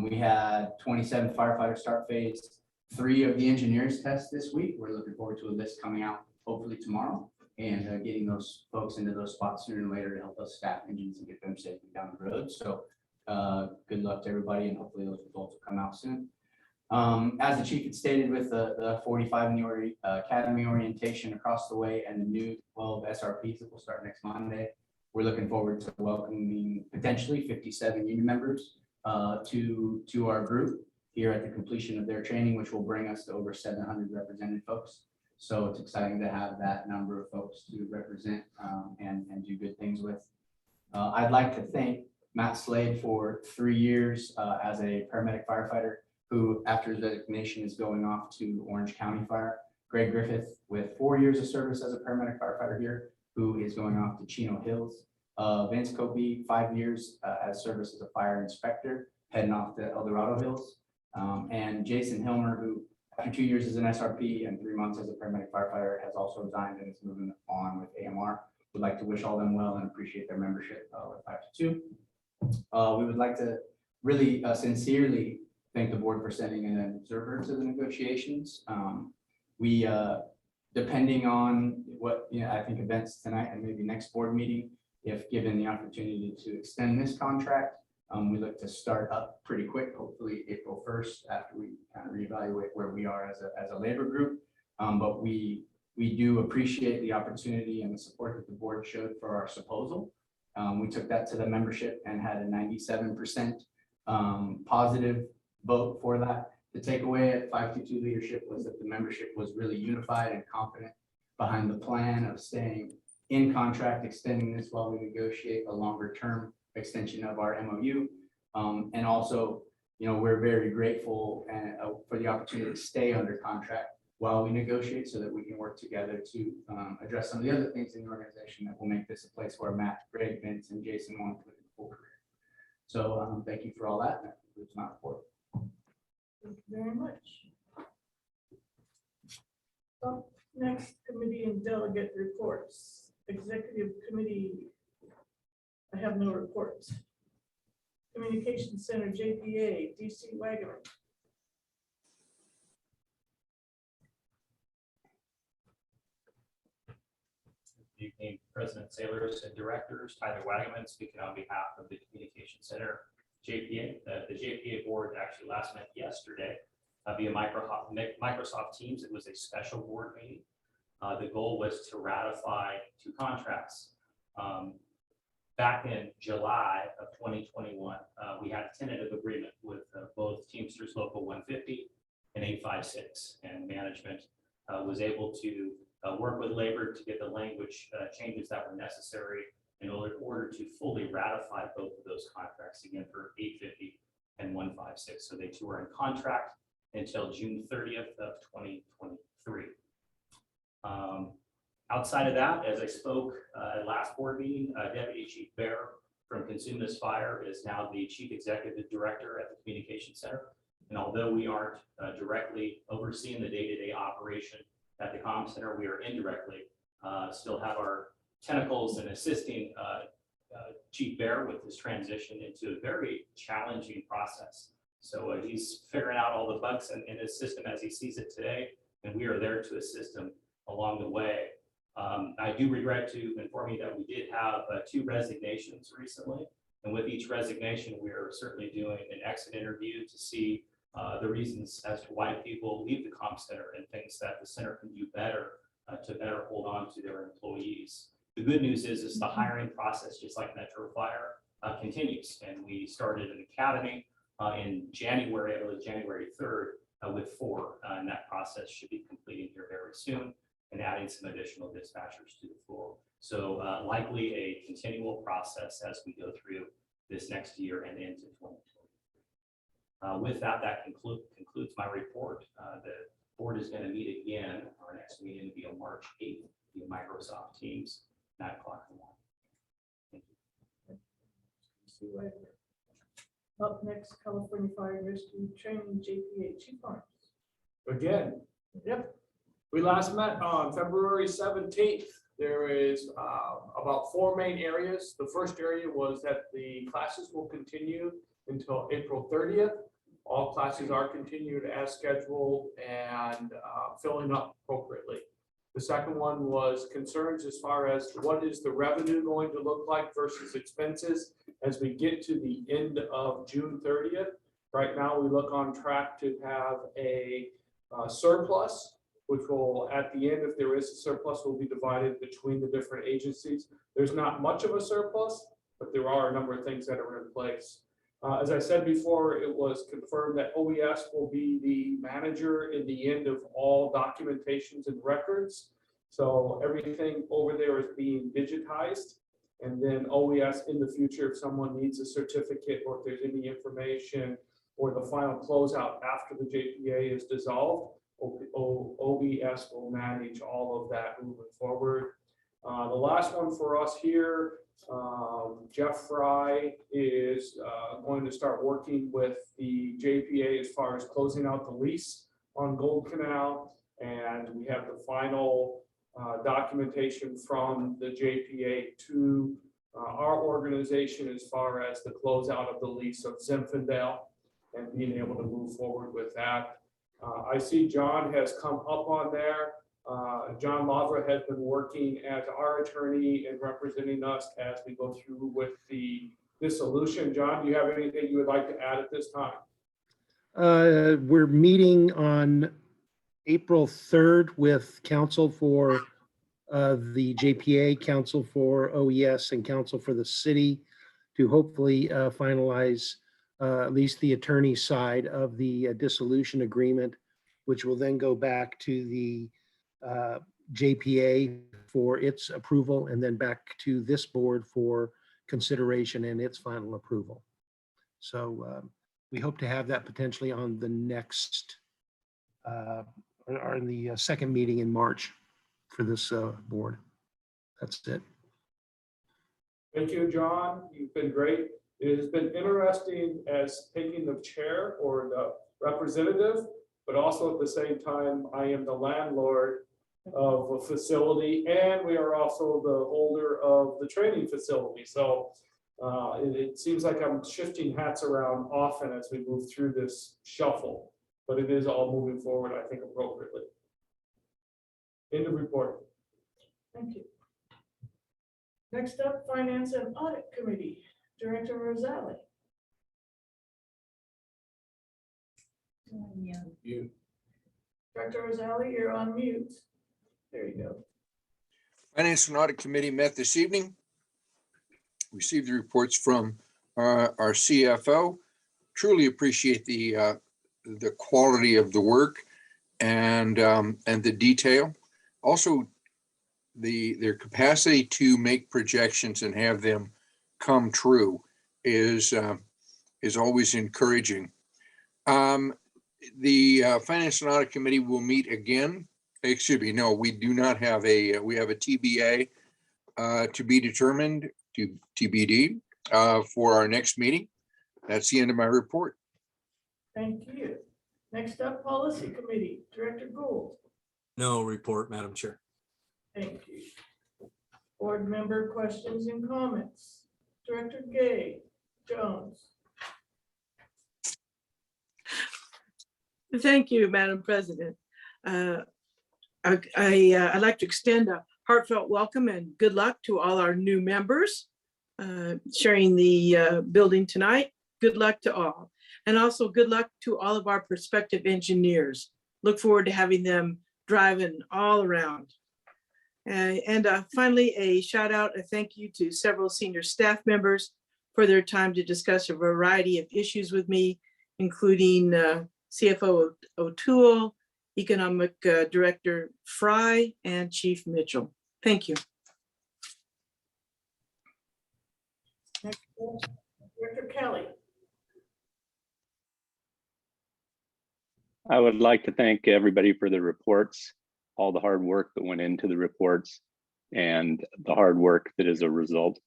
We had 27 firefighters start phase 3 of the engineers test this week. We're looking forward to a list coming out hopefully tomorrow and getting those folks into those spots sooner than later to help us staff engines and get them safely down the road. So good luck to everybody, and hopefully those results will come out soon. As the chief had stated, with the 45 new academy orientation across the way and the new 12 SRPs that will start next Monday, we're looking forward to welcoming potentially 57 union members to our group here at the completion of their training, which will bring us to over 700 represented folks. So it's exciting to have that number of folks to represent and do good things with. I'd like to thank Matt Slade for 3 years as a paramedic firefighter, who after his resignation is going off to Orange County Fire. Greg Griffith with 4 years of service as a paramedic firefighter here, who is going off to Chino Hills. Vince Kobe, 5 years as service as a fire inspector, heading off to El Dorado Hills. And Jason Hilmer, who after 2 years as an SRP and 3 months as a paramedic firefighter, has also resigned and is moving on with AMR. We'd like to wish all them well and appreciate their membership with 522. We would like to really sincerely thank the board for sending in an observer to the negotiations. Depending on what I think events tonight and maybe next board meeting, if given the opportunity to extend this contract, we look to start up pretty quick, hopefully April 1st, after we kind of reevaluate where we are as a labor group. But we do appreciate the opportunity and the support that the board showed for our proposal. We took that to the membership and had a 97% positive vote for that. The takeaway at 522 leadership was that the membership was really unified and confident behind the plan of staying in contract, extending this while we negotiate a longer term extension of our MOU. And also we're very grateful and for the opportunity to stay under contract while we negotiate so that we can work together to address some of the other things in the organization that will make this a place where Matt, Greg, Vince, and Jason want to put in a full career. So thank you for all that. That concludes my report. Thank you very much. Up next, committee and delegate reports. Executive committee, I have no reports. Communication Center, JPA, DC Wagner. Good evening, President Sailors and directors. Tyler Wagaman speaking on behalf of the Communication Center, JPA. The JPA board actually last met yesterday via Microsoft Teams. It was a special board meeting. The goal was to ratify 2 contracts. Back in July of 2021, we had a tentative agreement with both Teamsters Local 150 and 856, and management was able to work with labor to get the language changes that were necessary in order to fully ratify both of those contracts, again for 850 and 156. So they 2 are in contract until June 30th of 2023. Outside of that, as I spoke at last board meeting, Deputy Chief Bear from Consume This Fire is now the Chief Executive Director at the Communication Center. And although we aren't directly overseeing the day-to-day operation at the comm center, we are indirectly still have our tentacles in assisting Chief Bear with his transition into a very challenging process. So he's figuring out all the bugs in his system as he sees it today, and we are there to assist him along the way. I do regret to inform you that we did have 2 resignations recently, and with each resignation, we are certainly doing an exit interview to see the reasons as to why people leave the comm center and things that the center can do better to better hold on to their employees. The good news is the hiring process, just like Metro Fire, continues, and we started an academy in January, I believe January 3rd, with 4, and that process should be completing here very soon, and adding some additional dispatchers to the floor. So likely a continual process as we go through this next year and into 2020. With that, concludes my report. The board is going to meet again. Our next meeting will be on March 8th via Microsoft Teams, 9 o'clock in the morning. Thank you. See you later. Up next, California Fire and Rescue Training, JPA, Chief Arms. Again, Yep. we last met on February 17th. There is about 4 main areas. The first area was that the classes will continue until April 30th. All classes are continued as scheduled and filling up appropriately. The second one was concerns as far as what is the revenue going to look like versus expenses as we get to the end of June 30th. Right now, we look on track to have a surplus, which will, at the end, if there is a surplus, will be divided between the different agencies. There's not much of a surplus, but there are a number of things that are in place. As I said before, it was confirmed that OES will be the manager in the end of all documentations and records. So everything over there is being digitized. And then OES in the future, if someone needs a certificate or if there's any information or the final closeout after the JPA is dissolved, OES will manage all of that moving forward. The last one for us here, Jeff Fry is going to start working with the JPA as far as closing out the lease on Gold Canal. And we have the final documentation from the JPA to our organization as far as the closeout of the lease of Zinfandel and being able to move forward with that. I see John has come up on there. John Lavra has been working as our attorney and representing us as we go through with the dissolution. John, do you have anything you would like to add at this time? We're meeting on April 3rd with counsel for the JPA, counsel for OES, and counsel for the city to hopefully finalize at least the attorney side of the dissolution agreement, which will then go back to the JPA for its approval and then back to this board for consideration and its final approval. So we hope to have that potentially on the next, or in the second meeting in March for this board. That's it. Thank you, John. You've been great. It has been interesting as taking the chair or the representative, but also at the same time, I am the landlord of a facility, and we are also the holder of the training facility. So it seems like I'm shifting hats around often as we move through this shuffle, but it is all moving forward, I think, appropriately. End of report. Thank you. Next up, Finance and Audit Committee, Director Rosalie. You. Director Rosalie, you're on mute. There you go. Finance and Audit Committee met this evening. Received the reports from our CFO. Truly appreciate the quality of the work and the detail. Also, their capacity to make projections and have them come true is always encouraging. The Finance and Audit Committee will meet again. Excuse me, no, we do not have we have a TBA to be determined, to TBD, for our next meeting. That's the end of my report. Thank you. Next up, Policy Committee, Director Gould. No report, Madam Chair. Thank you. Board member questions and comments. Director Gay, Jones. Thank you, Madam President. I'd like to extend a heartfelt welcome and good luck to all our new members sharing the building tonight. Good luck to all. And also good luck to all of our prospective engineers. Look forward to having them driving all around. And finally, a shout out, a thank you to several senior staff members for their time to discuss a variety of issues with me, including CFO O'Toole, Economic Director Fry, and Chief Mitchell. Thank you. Next, Director Kelly. I would like to thank everybody for the reports, all the hard work that went into the reports, and the hard work that is a result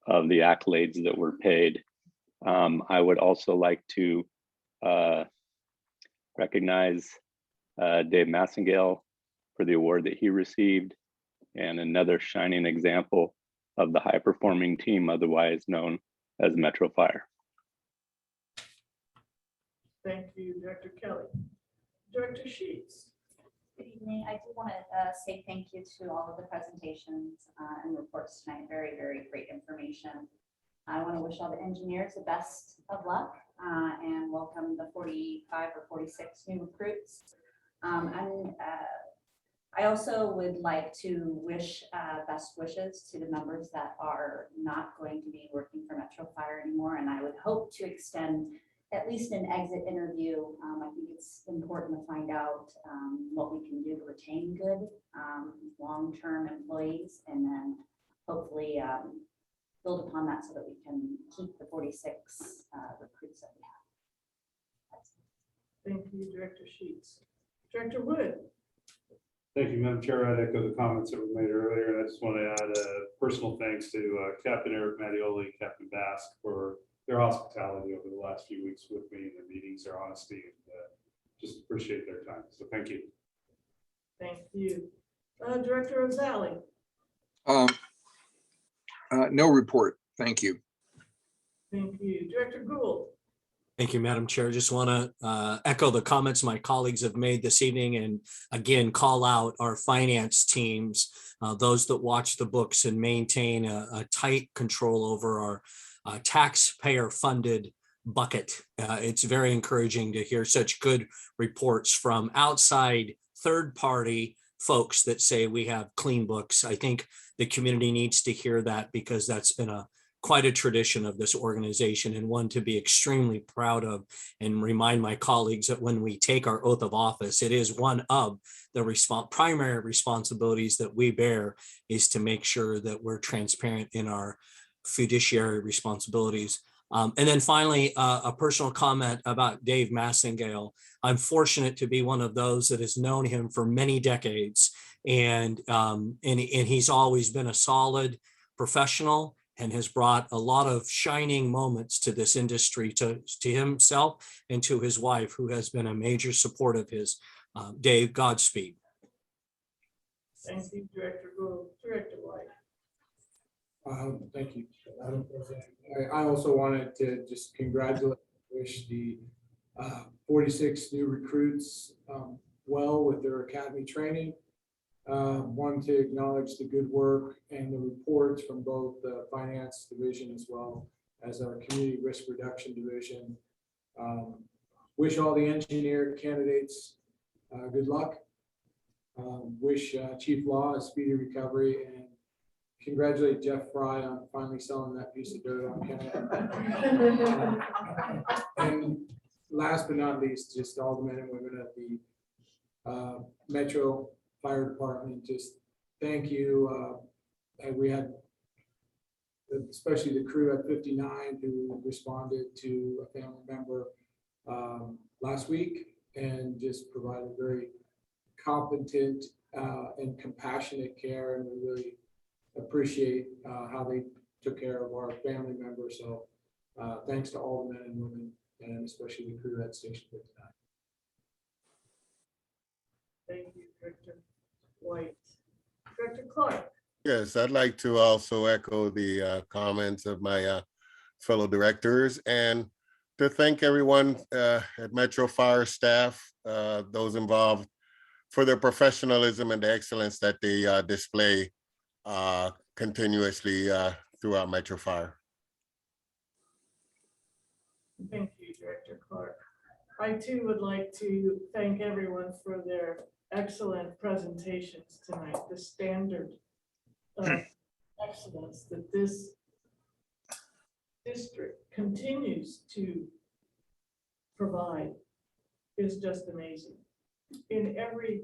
of the accolades that were paid. I would also like to recognize Dave Massengale for the award that he received, and another shining example of the high-performing team, otherwise known as Metro Fire. Thank you, Director Kelly. Director Sheets. Good evening. I do want to say thank you to all of the presentations and reports tonight. Very, very great information. I want to wish all the engineers the best of luck and welcome the 45 or 46 new recruits. I also would like to wish best wishes to the members that are not going to be working for Metro Fire anymore, and I would hope to extend at least an exit interview. I think it's important to find out what we can do to retain good long-term employees, and then hopefully build upon that so that we can keep the 46 recruits that we have. Thank you, Director Sheets. Director Wood. Thank you, Madam Chair. I'd echo the comments that were made earlier, and I just want to add a personal thanks to Captain Eric Mattioli, Captain Basque for their hospitality over the last few weeks with me in their meetings, their honesty, and just appreciate their time. So thank you. Thank you. Director Rosalie. No report. Thank you. Thank you. Director Gould. Thank you, Madam Chair. Just want to echo the comments my colleagues have made this evening, and again, call out our finance teams, those that watch the books and maintain a tight control over our taxpayer-funded bucket. It's very encouraging to hear such good reports from outside third-party folks that say we have clean books. I think the community needs to hear that, because that's been quite a tradition of this organization, and one to be extremely proud of, and remind my colleagues that when we take our oath of office, it is one of the primary responsibilities that we bear is to make sure that we're transparent in our fiduciary responsibilities. And then finally, a personal comment about Dave Massengale. I'm fortunate to be one of those that has known him for many decades. And he's always been a solid professional and has brought a lot of shining moments to this industry, to himself and to his wife, who has been a major support of his. Dave, Godspeed. Thank you, Director Gould. Director White. Thank you, Madam President. I also wanted to just congratulate, wish the 46 new recruits well with their academy training. Wanted to acknowledge the good work and the reports from both the finance division as well as our community risk reduction division. Wish all the engineer candidates good luck. Wish Chief Law a speedy recovery, and congratulate Jeff Fry on finally selling that piece of dirt on Canal. And last but not least, just all the men and women at the Metro Fire Department, just thank you. And we had, especially the crew at 59 who responded to a family member last week and just provided very competent and compassionate care, and we really appreciate how they took care of our family members. So thanks to all the men and women, and especially the crew at Station 59. Thank you, Director White. Director Clark. Yes, I'd like to also echo the comments of my fellow directors and to thank everyone at Metro Fire staff, those involved, for their professionalism and the excellence that they display continuously throughout Metro Fire. Thank you, Director Clark. I too would like to thank everyone for their excellent presentations tonight. The standard of excellence that this district continues to provide is just amazing. In every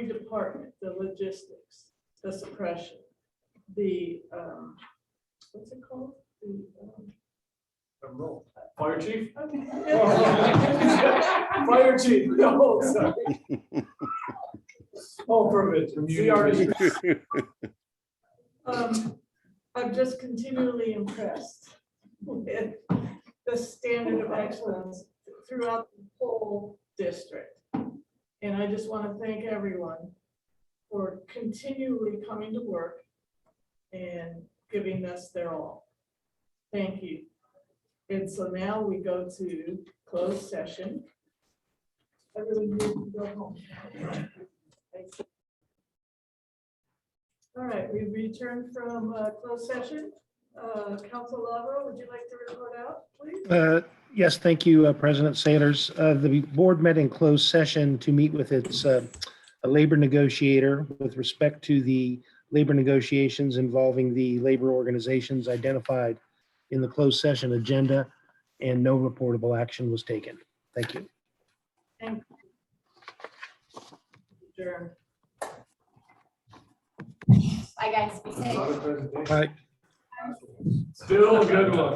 department, the logistics, the suppression, the what's it called? The Fire chief? Fire Fire chief. No, sorry. Oh, perfect. I'm just continually impressed with the standard of excellence throughout the whole district. And I just want to thank everyone for continually coming to work and giving us their all. Thank you. And so now we go to closed session. I really need to go home. Thanks. All right, we returned from closed session. Council Lavero, would you like to report out, please? Yes, thank you, President Sailors. The board met in closed session to meet with its a labor negotiator with respect to the labor negotiations involving the labor organizations identified in the closed session agenda, and no reportable action was taken. Thank you. Thank you. Adjourn. Bye, guys. Be safe. Bye. Still a good one.